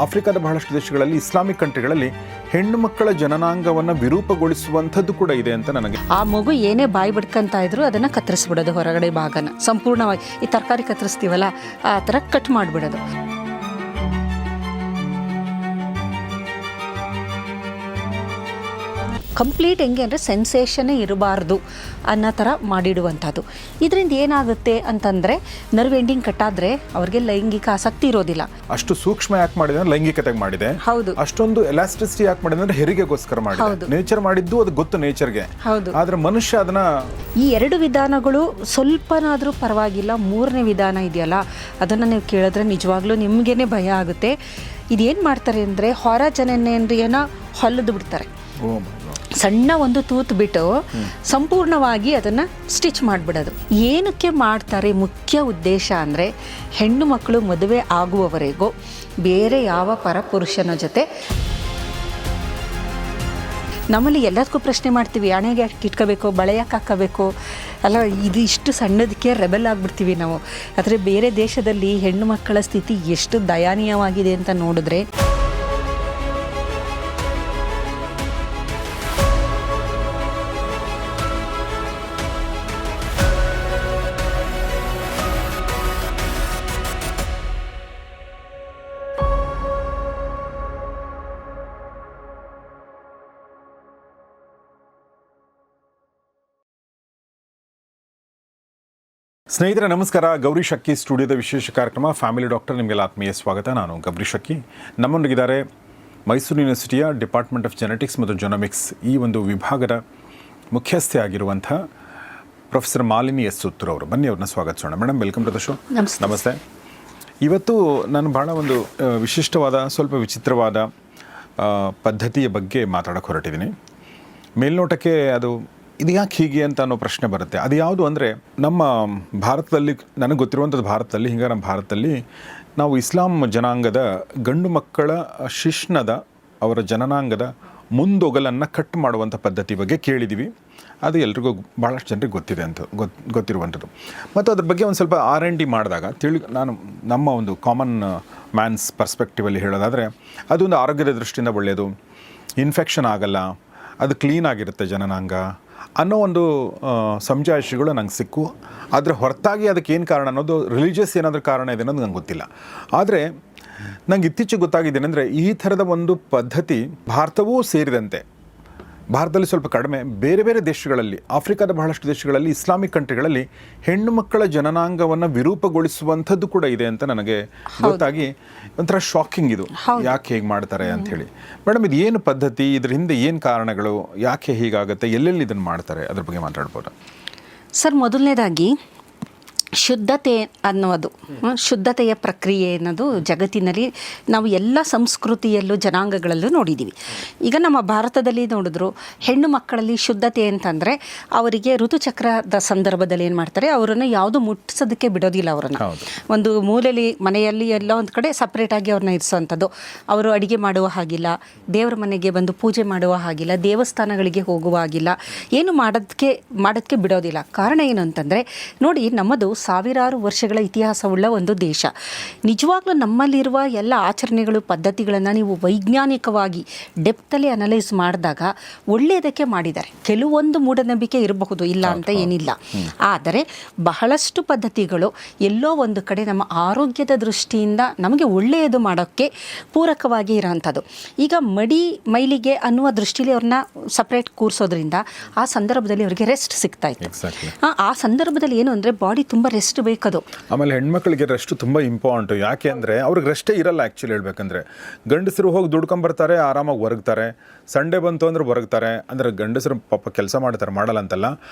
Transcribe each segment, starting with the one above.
ಆಫ್ರಿಕಾದ ಬಹಳಷ್ಟು ದೇಶಗಳಲ್ಲಿ, ಇಸ್ಲಾಮಿಕ್ ಕಂಟ್ರಿಗಳಲ್ಲಿ ಹೆಣ್ಣು ಮಕ್ಕಳ ಜನನಾಂಗವನ್ನು ವಿರೂಪಗೊಳಿಸುವಂಥದ್ದು ಕೂಡ ಇದೆ ಅಂತ ನನಗೆ. ಆ ಮಗು ಏನೇ ಬಾಯಿ ಬಿಡ್ಕೊಂತ ಇದ್ರು ಅದನ್ನು ಕತ್ತರಿಸ್ಬಿಡೋದು, ಹೊರಗಡೆ ಭಾಗನ ಸಂಪೂರ್ಣವಾಗಿ. ಈ ತರಕಾರಿ ಕತ್ತರಿಸ್ತೀವಲ್ಲ ಆ ಥರ ಕಟ್ ಮಾಡಿಬಿಡೋದು. ಕಂಪ್ಲೀಟ್ ಹೆಂಗೆ ಅಂದರೆ ಸೆನ್ಸೇಷನ್ನೇ ಇರಬಾರ್ದು ಅನ್ನೋ ಥರ ಮಾಡಿಡುವಂಥದ್ದು. ಇದರಿಂದ ಏನಾಗುತ್ತೆ ಅಂತಂದರೆ ನರ್ವ್ ಎಂಡಿಂಗ್ ಕಟ್ಟಾದರೆ ಅವ್ರಿಗೆ ಲೈಂಗಿಕ ಆಸಕ್ತಿ ಇರೋದಿಲ್ಲ. ಅಷ್ಟು ಸೂಕ್ಷ್ಮ ಯಾಕೆ ಮಾಡಿದೆ ಅಂದರೆ ಲೈಂಗಿಕತೆಗೆ ಮಾಡಿದೆ. ಹೌದು. ಅಷ್ಟೊಂದು ಎಲಾಸ್ಟಿಸಿಟಿ ಯಾಕೆ ಮಾಡಿದೆ ಅಂದರೆ ಹೆರಿಗೆಗೋಸ್ಕರ ಮಾಡಿದೆ. ನೇಚರ್ ಮಾಡಿದ್ದು ಅದು ಗೊತ್ತು ನೇಚರ್ಗೆ. ಹೌದು. ಆದರೆ ಮನುಷ್ಯ ಅದನ್ನ ಈ ಎರಡು ವಿಧಾನಗಳು ಸ್ವಲ್ಪನಾದರೂ ಪರವಾಗಿಲ್ಲ. ಮೂರನೇ ವಿಧಾನ ಇದೆಯಲ್ಲ ಅದನ್ನು ನೀವು ಕೇಳಿದ್ರೆ ನಿಜವಾಗ್ಲೂ ನಿಮಗೇನೆ ಭಯ ಆಗುತ್ತೆ. ಇದೇನು ಮಾಡ್ತಾರೆ ಅಂದರೆ ಹೊರ ಜನನೇಂದ್ರಿಯನ ಹೊಲಿದು ಬಿಡ್ತಾರೆ. ಸಣ್ಣ ಒಂದು ತೂತು ಬಿಟ್ಟು ಸಂಪೂರ್ಣವಾಗಿ ಅದನ್ನು ಸ್ಟಿಚ್ ಮಾಡಿಬಿಡೋದು. ಏನಕ್ಕೆ ಮಾಡ್ತಾರೆ? ಮುಖ್ಯ ಉದ್ದೇಶ ಅಂದರೆ ಹೆಣ್ಣು ಮಕ್ಕಳು ಮದುವೆ ಆಗುವವರೆಗೂ ಬೇರೆ ಯಾವ ಪರಪುರುಷನ ಜೊತೆ. ನಮ್ಮಲ್ಲಿ ಎಲ್ಲದಕ್ಕೂ ಪ್ರಶ್ನೆ ಮಾಡ್ತೀವಿ, ಹಣೆಗೆ ಯಾಕೆ ಇಟ್ಕೋಬೇಕು, ಬಳೆ ಯಾಕೆ ಹಾಕೋಬೇಕು ಅಲ್ಲ, ಇದು ಇಷ್ಟು ಸಣ್ಣದಕ್ಕೆ ರೆಬೆಲ್ ಆಗಿಬಿಡ್ತೀವಿ ನಾವು. ಆದರೆ ಬೇರೆ ದೇಶದಲ್ಲಿ ಹೆಣ್ಣು ಮಕ್ಕಳ ಸ್ಥಿತಿ ಎಷ್ಟು ದಯನೀಯವಾಗಿದೆ ಅಂತ ನೋಡಿದ್ರೆ, ಸ್ನೇಹಿತರೆ ನಮಸ್ಕಾರ. ಗೌರಿ ಶಕ್ಕಿ ಸ್ಟುಡಿಯೋದ ವಿಶೇಷ ಕಾರ್ಯಕ್ರಮ ಫ್ಯಾಮಿಲಿ ಡಾಕ್ಟರ್, ನಿಮಗೆಲ್ಲ ಆತ್ಮೀಯ ಸ್ವಾಗತ. ನಾನು ಗೌರಿ ಶಕ್ಕಿ. ನಮ್ಮೊಂದಿಗಿದ್ದಾರೆ ಮೈಸೂರು ಯೂನಿವರ್ಸಿಟಿಯ ಡಿಪಾರ್ಟ್ಮೆಂಟ್ ಆಫ್ ಜೆನೆಟಿಕ್ಸ್ ಮತ್ತು ಜೊನೊಮಿಕ್ಸ್ ಈ ಒಂದು ವಿಭಾಗದ ಮುಖ್ಯಸ್ಥೆ ಆಗಿರುವಂಥ ಪ್ರೊಫೆಸರ್ ಮಾಲಿನಿ ಎಸ್ ಸುತ್ತೂರ್ ಅವರು. ಬನ್ನಿ ಅವ್ರನ್ನ ಸ್ವಾಗತಿಸೋಣ. Madam, welcome to the show. ನಮಸ್ತೆ. ಇವತ್ತು ನಾನು ಭಾಳ ಒಂದು ವಿಶಿಷ್ಟವಾದ, ಸ್ವಲ್ಪ ವಿಚಿತ್ರವಾದ ಪದ್ಧತಿಯ ಬಗ್ಗೆ ಮಾತಾಡೋಕ್ಕೆ ಹೊರಟಿದ್ದೀನಿ. ಮೇಲ್ನೋಟಕ್ಕೆ ಇದು ಯಾಕೆ ಹೀಗೆ ಅಂತ ಅನ್ನೋ ಪ್ರಶ್ನೆ ಬರುತ್ತೆ. ಅದು ಯಾವುದು ಅಂದರೆ, ನಮ್ಮ ಭಾರತದಲ್ಲಿ, ನನಗೆ ಗೊತ್ತಿರುವಂಥದ್ದು ಭಾರತದಲ್ಲಿ, ಹಿಂಗೆ ನಮ್ಮ ಭಾರತದಲ್ಲಿ ನಾವು ಇಸ್ಲಾಂ ಜನಾಂಗದ ಗಂಡು ಮಕ್ಕಳ ಶಿಶ್ನದ, ಅವರ ಜನನಾಂಗದ ಮುಂದೊಗಲನ್ನು ಕಟ್ ಮಾಡುವಂಥ ಪದ್ಧತಿ ಬಗ್ಗೆ ಕೇಳಿದ್ದೀವಿ. ಅದು ಎಲ್ರಿಗೂ ಭಾಳಷ್ಟು ಜನರಿಗೆ ಗೊತ್ತಿದೆ ಅಂತ ಗೊತ್ತಿರುವಂಥದ್ದು. ಮತ್ತು ಅದ್ರ ಬಗ್ಗೆ ಒಂದು ಸ್ವಲ್ಪ R&D ಮಾಡಿದಾಗ ನಮ್ಮ ಒಂದು ಕಾಮನ್ ಮ್ಯಾನ್ಸ್ ಪರ್ಸ್ಪೆಕ್ಟಿವಲ್ಲಿ ಹೇಳೋದಾದರೆ, ಅದೊಂದು ಆರೋಗ್ಯದ ದೃಷ್ಟಿಯಿಂದ ಒಳ್ಳೆಯದು, ಇನ್ಫೆಕ್ಷನ್ ಆಗಲ್ಲ, ಅದು ಕ್ಲೀನಾಗಿರುತ್ತೆ ಜನನಾಂಗ ಅನ್ನೋ ಒಂದು ಸಮಜಾಯಿಷಿಗಳು ನಂಗೆ ಸಿಕ್ಕು. ಆದರೆ ಹೊರತಾಗಿ ಅದಕ್ಕೆ ಏನು ಕಾರಣ ಅನ್ನೋದು, ರಿಲಿಜಿಯಸ್ ಏನಾದರೂ ಕಾರಣ ಇದೆ ಅನ್ನೋದು ನಂಗೆ ಗೊತ್ತಿಲ್ಲ. ಆದರೆ ನಂಗೆ ಇತ್ತೀಚೆಗೆ ಗೊತ್ತಾಗಿದ್ದೇನೆಂದರೆ, ಈ ಥರದ ಒಂದು ಪದ್ಧತಿ ಭಾರತವೂ ಸೇರಿದಂತೆ, ಭಾರತದಲ್ಲಿ ಸ್ವಲ್ಪ ಕಡಿಮೆ, ಬೇರೆ ಬೇರೆ ದೇಶಗಳಲ್ಲಿ, ಆಫ್ರಿಕಾದ ಬಹಳಷ್ಟು ದೇಶಗಳಲ್ಲಿ, ಇಸ್ಲಾಮಿಕ್ ಕಂಟ್ರಿಗಳಲ್ಲಿ ಹೆಣ್ಣು ಮಕ್ಕಳ ಜನನಾಂಗವನ್ನು ವಿರೂಪಗೊಳಿಸುವಂಥದ್ದು ಕೂಡ ಇದೆ ಅಂತ ನನಗೆ ಗೊತ್ತಾಗಿ ಒಂಥರ ಶಾಕಿಂಗ್. ಇದು ಯಾಕೆ ಹೇಗೆ ಮಾಡ್ತಾರೆ ಅಂಥೇಳಿ. ಮೇಡಮ್, ಇದು ಏನು ಪದ್ಧತಿ, ಇದ್ರ ಹಿಂದೆ ಏನು ಕಾರಣಗಳು, ಯಾಕೆ ಹೀಗಾಗುತ್ತೆ, ಎಲ್ಲೆಲ್ಲಿ ಇದನ್ನು ಮಾಡ್ತಾರೆ, ಅದ್ರ ಬಗ್ಗೆ ಮಾತಾಡ್ಬೋದಾ? ಸರ್, ಮೊದಲನೇದಾಗಿ ಶುದ್ಧತೆ ಅನ್ನೋದು, ಶುದ್ಧತೆಯ ಪ್ರಕ್ರಿಯೆ ಅನ್ನೋದು ಜಗತ್ತಿನಲ್ಲಿ ನಾವು ಎಲ್ಲ ಸಂಸ್ಕೃತಿಯಲ್ಲೂ ಜನಾಂಗಗಳಲ್ಲೂ ನೋಡಿದ್ದೀವಿ. ಈಗ ನಮ್ಮ ಭಾರತದಲ್ಲಿ ನೋಡಿದ್ರು, ಹೆಣ್ಣು ಮಕ್ಕಳಲ್ಲಿ ಶುದ್ಧತೆ ಅಂತಂದರೆ ಅವರಿಗೆ ಋತುಚಕ್ರದ ಸಂದರ್ಭದಲ್ಲಿ ಏನು ಮಾಡ್ತಾರೆ, ಅವರನ್ನು ಯಾವುದು ಮುಟ್ಟಿಸೋದಕ್ಕೆ ಬಿಡೋದಿಲ್ಲ. ಅವರನ್ನು ಒಂದು ಮೂಲೆಯಲ್ಲಿ, ಮನೆಯಲ್ಲಿ ಎಲ್ಲ ಒಂದು ಕಡೆ ಸಪ್ರೇಟಾಗಿ ಅವ್ರನ್ನ ಇರಿಸೋವಂಥದ್ದು. ಅವರು ಅಡುಗೆ ಮಾಡುವ ಹಾಗಿಲ್ಲ, ದೇವರ ಮನೆಗೆ ಬಂದು ಪೂಜೆ ಮಾಡುವ ಹಾಗಿಲ್ಲ, ದೇವಸ್ಥಾನಗಳಿಗೆ ಹೋಗುವ ಹಾಗಿಲ್ಲ, ಏನು ಮಾಡೋದಕ್ಕೆ ಬಿಡೋದಿಲ್ಲ. ಕಾರಣ ಏನು ಅಂತಂದರೆ, ನೋಡಿ, ನಮ್ಮದು ಸಾವಿರಾರು ವರ್ಷಗಳ ಇತಿಹಾಸವುಳ್ಳ ಒಂದು ದೇಶ. ನಿಜವಾಗ್ಲೂ ನಮ್ಮಲ್ಲಿರುವ ಎಲ್ಲ ಆಚರಣೆಗಳು, ಪದ್ಧತಿಗಳನ್ನು ನೀವು ವೈಜ್ಞಾನಿಕವಾಗಿ ಡೆಪ್ತಲ್ಲಿ ಅನಲೈಸ್ ಮಾಡಿದಾಗ ಒಳ್ಳೆಯದಕ್ಕೆ ಮಾಡಿದ್ದಾರೆ. ಕೆಲವೊಂದು ಮೂಢನಂಬಿಕೆ ಇರಬಹುದು, ಇಲ್ಲ ಅಂತ ಏನಿಲ್ಲ. ಆದರೆ ಬಹಳಷ್ಟು ಪದ್ಧತಿಗಳು ಎಲ್ಲೋ ಒಂದು ಕಡೆ ನಮ್ಮ ಆರೋಗ್ಯದ ದೃಷ್ಟಿಯಿಂದ ನಮಗೆ ಒಳ್ಳೆಯದು ಮಾಡೋಕ್ಕೆ ಪೂರಕವಾಗಿ ಇರೋವಂಥದ್ದು. ಈಗ ಮೈಲಿಗೆ ಅನ್ನುವ ದೃಷ್ಟಿಲಿ ಅವ್ರನ್ನ ಸಪ್ರೇಟ್ ಕೂರಿಸೋದ್ರಿಂದ ಆ ಸಂದರ್ಭದಲ್ಲಿ ಅವರಿಗೆ ರೆಸ್ಟ್ ಸಿಗ್ತಾ ಇತ್ತು. ಆ ಸಂದರ್ಭದಲ್ಲಿ ಏನು ಅಂದರೆ, ಬಾಡಿ ತುಂಬ ರೆಸ್ಟ್ ಬೇಕದು. ಆಮೇಲೆ ಹೆಣ್ಮಕ್ಳಿಗೆ ರೆಸ್ಟ್ ತುಂಬ ಇಂಪಾರ್ಟೆಂಟ್. ಯಾಕೆ ಅಂದರೆ ಅವ್ರಿಗೆ ರೆಸ್ಟೇ ಇರಲ್ಲ. ಆ್ಯಕ್ಚುಲಿ ಹೇಳ್ಬೇಕಂದ್ರೆ, ಗಂಡಸರು ಹೋಗಿ ದುಡ್ಕೊಂಬರ್ತಾರೆ, ಆರಾಮಾಗಿ ಹೊರಗ್ತಾರೆ. ಸಂಡೇ ಬಂತು ಅಂದ್ರೆ ಹೊರಗ್ತಾರೆ. ಅಂದರೆ ಗಂಡಸರು ಪಾಪ ಕೆಲಸ ಮಾಡ್ತಾರೆ, ಮಾಡಲ್ಲ ಅಂತಲ್ಲ.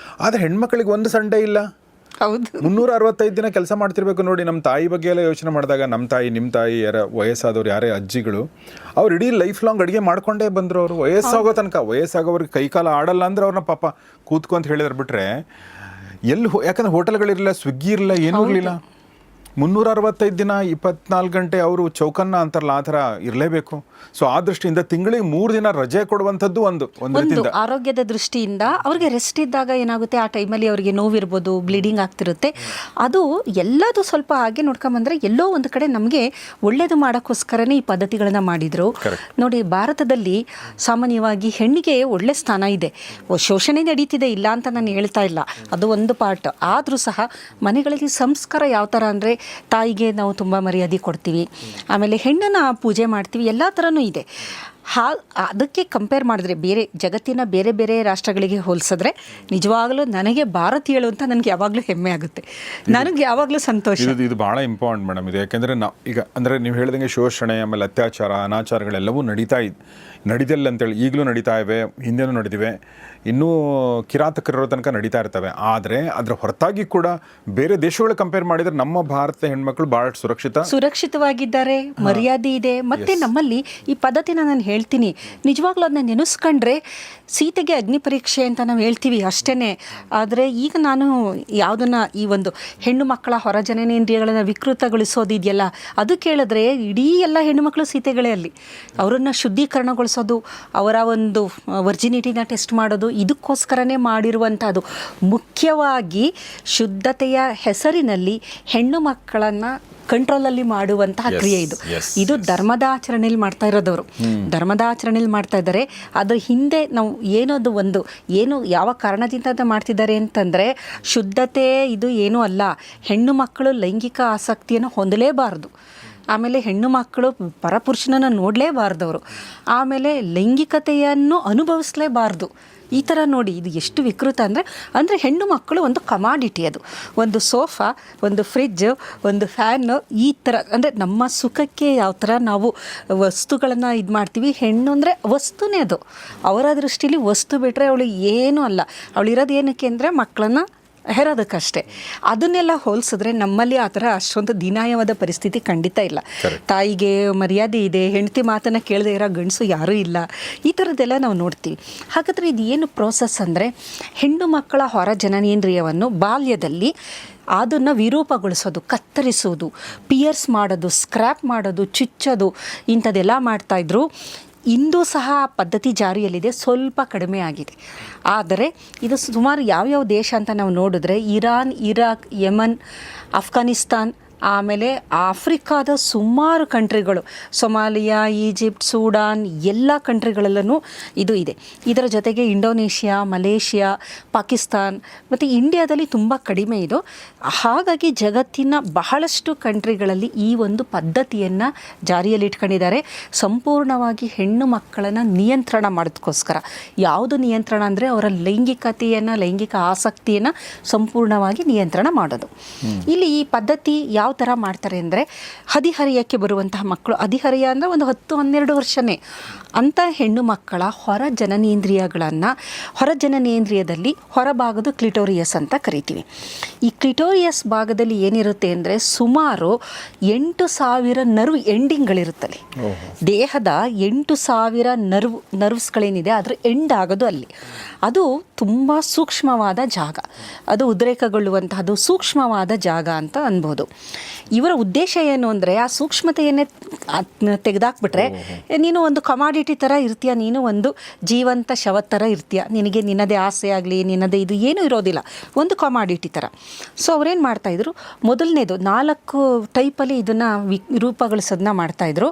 ಆದರೆ ಹೆಣ್ಮಕ್ಳಿಗೆ ಒಂದು ಸಂಡೇ ಇಲ್ಲ. ಹೌದು, 365 ದಿನ ಕೆಲಸ ಮಾಡ್ತಿರ್ಬೇಕು. ನೋಡಿ, ನಮ್ಮ ತಾಯಿ ಬಗ್ಗೆ ಎಲ್ಲ ಯೋಚನೆ ಮಾಡಿದಾಗ, ನಮ್ಮ ತಾಯಿ, ನಿಮ್ಮ ತಾಯಿ, ವಯಸ್ಸಾದವ್ರು, ಯಾರೇ ಅಜ್ಜಿಗಳು, ಅವ್ರು ಇಡೀ ಲೈಫ್ ಲಾಂಗ್ ಅಡುಗೆ ಮಾಡ್ಕೊಂಡೇ ಬಂದರು. ಅವರು ವಯಸ್ಸಾಗೋ ತನಕ, ವಯಸ್ಸಾಗೋವ್ರಿಗೆ ಕೈಕಾಲ ಆಡಲ್ಲ ಅಂದ್ರೆ ಅವ್ರನ್ನ ಪಾಪ ಕೂತ್ಕೊಂತ ಹೇಳಿದ್ರೆ ಬಿಟ್ರೆ ಯಾಕಂದ್ರೆ ಹೋಟೆಲ್ಗಳಿರಲಿಲ್ಲ, ಸ್ವಿಗ್ಗಿ ಇರಲಿಲ್ಲ, ಏನೂ ಇರಲಿಲ್ಲ. 365 ದಿನ 24 ಗಂಟೆ ಅವರು ಚೌಕನ್ನ ಅಂತಾರಲ್ಲ ಆ ಥರ ಇರಲೇಬೇಕು. ಸೊ ಆ ದೃಷ್ಟಿಯಿಂದ ತಿಂಗಳಿಗೆ 3 ದಿನ ರಜೆ ಕೊಡುವಂಥದ್ದು ಒಂದು ರೀತಿಯಿಂದ ಆರೋಗ್ಯದ ದೃಷ್ಟಿಯಿಂದ ಅವ್ರಿಗೆ ರೆಸ್ಟ್ ಇದ್ದಾಗ ಏನಾಗುತ್ತೆ, ಆ ಟೈಮಲ್ಲಿ ಅವರಿಗೆ ನೋವಿರ್ಬೋದು, ಬ್ಲೀಡಿಂಗ್ ಆಗ್ತಿರುತ್ತೆ. ಅದು ಎಲ್ಲದು ಸ್ವಲ್ಪ ಹಾಗೆ ನೋಡ್ಕೊಂಬಂದ್ರೆ ಎಲ್ಲೋ ಒಂದು ಕಡೆ ನಮಗೆ ಒಳ್ಳೇದು ಮಾಡೋಕ್ಕೋಸ್ಕರನೇ ಈ ಪದ್ಧತಿಗಳನ್ನ ಮಾಡಿದ್ರು. ನೋಡಿ, ಭಾರತದಲ್ಲಿ ಸಾಮಾನ್ಯವಾಗಿ ಹೆಣ್ಣಿಗೆ ಒಳ್ಳೆ ಸ್ಥಾನ ಇದೆ. ಶೋಷಣೆ ನಡೀತಿದೆ, ಇಲ್ಲ ಅಂತ ನಾನು ಹೇಳ್ತಾ ಇಲ್ಲ, ಅದು ಒಂದು ಪಾರ್ಟ್. ಆದರೂ ಸಹ ಮನೆಗಳಲ್ಲಿ ಸಂಸ್ಕಾರ ಯಾವ ಥರ ಅಂದರೆ, ತಾಯಿಗೆ ನಾವು ತುಂಬ ಮರ್ಯಾದೆ ಕೊಡ್ತೀವಿ, ಆಮೇಲೆ ಹೆಣ್ಣನ್ನು ಪೂಜೆ ಮಾಡ್ತೀವಿ, ಎಲ್ಲ ಥರನೂ ಇದೆ. ಅದಕ್ಕೆ ಕಂಪೇರ್ ಮಾಡಿದ್ರೆ ಜಗತ್ತಿನ ಬೇರೆ ಬೇರೆ ರಾಷ್ಟ್ರಗಳಿಗೆ ಹೋಲಿಸಿದ್ರೆ ನಿಜವಾಗಲೂ ನನಗೆ ಭಾರತೀಯಳು ಅಂತ ನನಗೆ ಯಾವಾಗಲೂ ಹೆಮ್ಮೆ ಆಗುತ್ತೆ, ನನಗೆ ಯಾವಾಗಲೂ ಸಂತೋಷ. ಇದು ಭಾಳ ಇಂಪಾರ್ಟೆಂಟ್ ಮೇಡಮ್ ಇದು. ಯಾಕೆಂದರೆ ನಾವು ಈಗ ಅಂದರೆ ನೀವು ಹೇಳಿದಂಗೆ ಶೋಷಣೆ, ಆಮೇಲೆ ಅತ್ಯಾಚಾರ, ಅನಾಚಾರಗಳೆಲ್ಲವೂ ನಡೀತಿಲ್ಲ ಅಂತೇಳಿ ಈಗಲೂ ನಡೀತಾ ಇವೆ, ಹಿಂದೆನೂ ನಡೆದಿವೆ, ಇನ್ನೂ ಕಿರಾತಕರಿರೋ ತನಕ ನಡೀತಾ ಇರ್ತವೆ. ಆದರೆ ಅದರ ಹೊರತಾಗಿ ಕೂಡ ಬೇರೆ ದೇಶಗಳು ಕಂಪೇರ್ ಮಾಡಿದರೆ ನಮ್ಮ ಭಾರತದ ಹೆಣ್ಮಕ್ಳು ಭಾಳ ಸುರಕ್ಷಿತವಾಗಿದ್ದಾರೆ, ಮರ್ಯಾದೆ ಇದೆ. ಮತ್ತು ನಮ್ಮಲ್ಲಿ ಈ ಪದ್ಧತಿನ ನಾನು ಹೇಳ್ತೀನಿ, ನಿಜವಾಗ್ಲೂ ಅದನ್ನ ನೆನೆಸ್ಕೊಂಡ್ರೆ ಸೀತೆಗೆ ಅಗ್ನಿ ಪರೀಕ್ಷೆ ಅಂತ ನಾವು ಹೇಳ್ತೀವಿ ಅಷ್ಟೇ. ಆದರೆ ಈಗ ನಾನು ಯಾವುದನ್ನು ಈ ಒಂದು ಹೆಣ್ಣು ಮಕ್ಕಳ ಹೊರ ಜನನೇಂದ್ರಿಯಗಳನ್ನು ವಿಕೃತಗೊಳಿಸೋದಿದೆಯಲ್ಲ, ಅದು ಕೇಳಿದ್ರೆ ಇಡೀ ಎಲ್ಲ ಹೆಣ್ಣು ಮಕ್ಕಳು ಸೀತೆಗಳೇ. ಅಲ್ಲಿ ಅವರನ್ನು ಶುದ್ಧೀಕರಣಗೊಳಿಸೋದು, ಅವರ ಒಂದು ವರ್ಜಿನಿಟಿನ ಟೆಸ್ಟ್ ಮಾಡೋದು, ಇದಕ್ಕೋಸ್ಕರನೇ ಮಾಡಿರುವಂಥದ್ದು. ಮುಖ್ಯವಾಗಿ ಶುದ್ಧತೆಯ ಹೆಸರಿನಲ್ಲಿ ಹೆಣ್ಣು ಮಕ್ಕಳನ್ನು ಕಂಟ್ರೋಲಲ್ಲಿ ಮಾಡುವಂತಹ ಕ್ರಿಯೆ ಇದು ಧರ್ಮದ ಆಚರಣೆಯಲ್ಲಿ ಮಾಡ್ತಾ ಇರೋದವರು, ಧರ್ಮದ ಆಚರಣೆಯಲ್ಲಿ ಮಾಡ್ತಾ ಇದ್ದಾರೆ. ಅದ್ರ ಹಿಂದೆ ನಾವು ಏನು ಯಾವ ಕಾರಣದಿಂದ ಮಾಡ್ತಿದ್ದಾರೆ ಅಂತಂದರೆ, ಶುದ್ಧತೆ ಇದು ಏನೂ ಅಲ್ಲ, ಹೆಣ್ಣು ಮಕ್ಕಳು ಲೈಂಗಿಕ ಆಸಕ್ತಿಯನ್ನು ಹೊಂದಲೇಬಾರ್ದು, ಆಮೇಲೆ ಹೆಣ್ಣು ಮಕ್ಕಳು ಪರಪುರುಷನನ್ನು ನೋಡಲೇಬಾರ್ದವರು, ಆಮೇಲೆ ಲೈಂಗಿಕತೆಯನ್ನು ಅನುಭವಿಸಲೇಬಾರ್ದು. ಈ ಥರ ನೋಡಿ, ಇದು ಎಷ್ಟು ವಿಕೃತ ಅಂದರೆ ಹೆಣ್ಣು ಮಕ್ಕಳು ಒಂದು ಕಮಾಡಿಟಿ. ಅದು ಒಂದು ಸೋಫಾ, ಒಂದು ಫ್ರಿಡ್ಜ್, ಒಂದು ಫ್ಯಾನು, ಈ ಥರ ಅಂದರೆ ನಮ್ಮ ಸುಖಕ್ಕೆ ಯಾವ ಥರ ನಾವು ವಸ್ತುಗಳನ್ನು ಇದು ಮಾಡ್ತೀವಿ. ಹೆಣ್ಣು ಅಂದರೆ ವಸ್ತುನೇ, ಅದು ಅವರ ದೃಷ್ಟಿಲಿ ವಸ್ತು ಬಿಟ್ಟರೆ ಅವಳು ಏನೂ ಅಲ್ಲ. ಅವಳಿರೋದು ಏನಕ್ಕೆ ಅಂದರೆ ಮಕ್ಕಳನ್ನು ಹೆರೋದಕ್ಕಷ್ಟೇ. ಅದನ್ನೆಲ್ಲ ಹೋಲಿಸಿದ್ರೆ ನಮ್ಮಲ್ಲಿ ಆ ಥರ ಅಷ್ಟೊಂದು ದಿನಾಯವಾದ ಪರಿಸ್ಥಿತಿ ಖಂಡಿತ ಇಲ್ಲ. ತಾಯಿಗೆ ಮರ್ಯಾದೆ ಇದೆ, ಹೆಂಡತಿ ಮಾತನ್ನು ಕೇಳದೆ ಇರೋ ಗಂಡಸು ಯಾರೂ ಇಲ್ಲ, ಈ ಥರದ್ದೆಲ್ಲ ನಾವು ನೋಡ್ತೀವಿ. ಹಾಗಾದರೆ ಇದು ಏನು ಪ್ರೋಸೆಸ್ ಅಂದರೆ, ಹೆಣ್ಣು ಮಕ್ಕಳ ಹೊರ ಜನನೇಂದ್ರಿಯವನ್ನು ಬಾಲ್ಯದಲ್ಲಿ ಅದನ್ನು ವಿರೂಪಗೊಳಿಸೋದು, ಕತ್ತರಿಸೋದು, ಪಿಯರ್ಸ್ ಮಾಡೋದು, ಸ್ಕ್ರ್ಯಾಪ್ ಮಾಡೋದು, ಚುಚ್ಚೋದು, ಇಂಥದ್ದೆಲ್ಲ ಮಾಡ್ತಾಯಿದ್ರು. ಇಂದು ಸಹ ಪದ್ಧತಿ ಜಾರಿಯಲ್ಲಿದೆ, ಸ್ವಲ್ಪ ಕಡಿಮೆ ಆಗಿದೆ. ಆದರೆ ಇದು ಸುಮಾರು ಯಾವ್ಯಾವ ದೇಶ ಅಂತ ನಾವು ನೋಡಿದ್ರೆ, ಇರಾನ್, ಇರಾಕ್, ಯಮನ್, ಅಫ್ಘಾನಿಸ್ತಾನ್, ಆಮೇಲೆ ಆಫ್ರಿಕಾದ ಸುಮಾರು ಕಂಟ್ರಿಗಳು, ಸೊಮಾಲಿಯಾ, ಈಜಿಪ್ಟ್, ಸೂಡಾನ್, ಎಲ್ಲ ಕಂಟ್ರಿಗಳಲ್ಲೂ ಇದು ಇದೆ. ಇದರ ಜೊತೆಗೆ ಇಂಡೋನೇಷ್ಯಾ, ಮಲೇಷ್ಯಾ, ಪಾಕಿಸ್ತಾನ್ ಮತ್ತು ಇಂಡಿಯಾದಲ್ಲಿ ತುಂಬ ಕಡಿಮೆ ಇದು. ಹಾಗಾಗಿ ಜಗತ್ತಿನ ಬಹಳಷ್ಟು ಕಂಟ್ರಿಗಳಲ್ಲಿ ಈ ಒಂದು ಪದ್ಧತಿಯನ್ನು ಜಾರಿಯಲ್ಲಿ ಇಟ್ಕೊಂಡಿದ್ದಾರೆ, ಸಂಪೂರ್ಣವಾಗಿ ಹೆಣ್ಣು ಮಕ್ಕಳನ್ನು ನಿಯಂತ್ರಣ ಮಾಡೋದಕ್ಕೋಸ್ಕರ. ಯಾವುದು ನಿಯಂತ್ರಣ ಅಂದರೆ ಅವರ ಲೈಂಗಿಕತೆಯನ್ನು, ಲೈಂಗಿಕ ಆಸಕ್ತಿಯನ್ನು ಸಂಪೂರ್ಣವಾಗಿ ನಿಯಂತ್ರಣ ಮಾಡೋದು. ಇಲ್ಲಿ ಈ ಪದ್ಧತಿ ಯಾವ ಥರ ಮಾಡ್ತಾರೆ ಅಂದರೆ, ಹದಿಹರೆಯಕ್ಕೆ ಬರುವಂತಹ ಮಕ್ಕಳು, ಹದಿಹರೆಯ ಅಂದರೆ ಒಂದು 10-12 ವರ್ಷನೇ ಅಂಥ ಹೆಣ್ಣು ಮಕ್ಕಳ ಹೊರ ಜನನೇಂದ್ರಿಯದಲ್ಲಿ ಹೊರಭಾಗದ ಕ್ಲಿಟೋರಿಯಸ್ ಅಂತ ಕರಿತೀವಿ. ಈ ಕ್ಲಿಟೋರಿಯಸ್ ಭಾಗದಲ್ಲಿ ಏನಿರುತ್ತೆ ಅಂದರೆ, ಸುಮಾರು 8,000 ನರ್ವ್ ಎಂಡಿಂಗ್ಗಳಿರುತ್ತಲ್ಲಿ. ದೇಹದ 8,000 ನರ್ವ್ಸ್ಗಳೇನಿದೆ ಅದ್ರ ಎಂಡ್ ಆಗೋದು ಅಲ್ಲಿ. ಅದು ತುಂಬ ಸೂಕ್ಷ್ಮವಾದ ಜಾಗ, ಅದು ಉದ್ರೇಕಗೊಳ್ಳುವಂತಹದ್ದು ಸೂಕ್ಷ್ಮವಾದ ಜಾಗ ಅಂತ ಅನ್ಬೋದು. ಇವರ ಉದ್ದೇಶ ಏನು ಅಂದರೆ, ಆ ಸೂಕ್ಷ್ಮತೆಯನ್ನೇ ತೆಗೆದಾಕ್ಬಿಟ್ರೆ ನೀನು ಒಂದು ಕಮಾಡಿಟಿ ಥರ ಇರ್ತೀಯ, ನೀನು ಒಂದು ಜೀವಂತ ಶವ ಥರ ಇರ್ತೀಯ, ನಿನಗೆ ನಿನ್ನದೇ ಆಸೆ ಆಗಲಿ, ನಿನ್ನದೇ ಇದು ಏನೂ ಇರೋದಿಲ್ಲ, ಒಂದು ಕಮಾಡಿಟಿ ಥರ. ಸೊ ಅವ್ರೇನು ಮಾಡ್ತಾಯಿದ್ರು, ಮೊದಲನೇದು 4 ಟೈಪಲ್ಲಿ ಇದನ್ನು ರೂಪಗೊಳಿಸೋದನ್ನ ಮಾಡ್ತಾಯಿದ್ರು.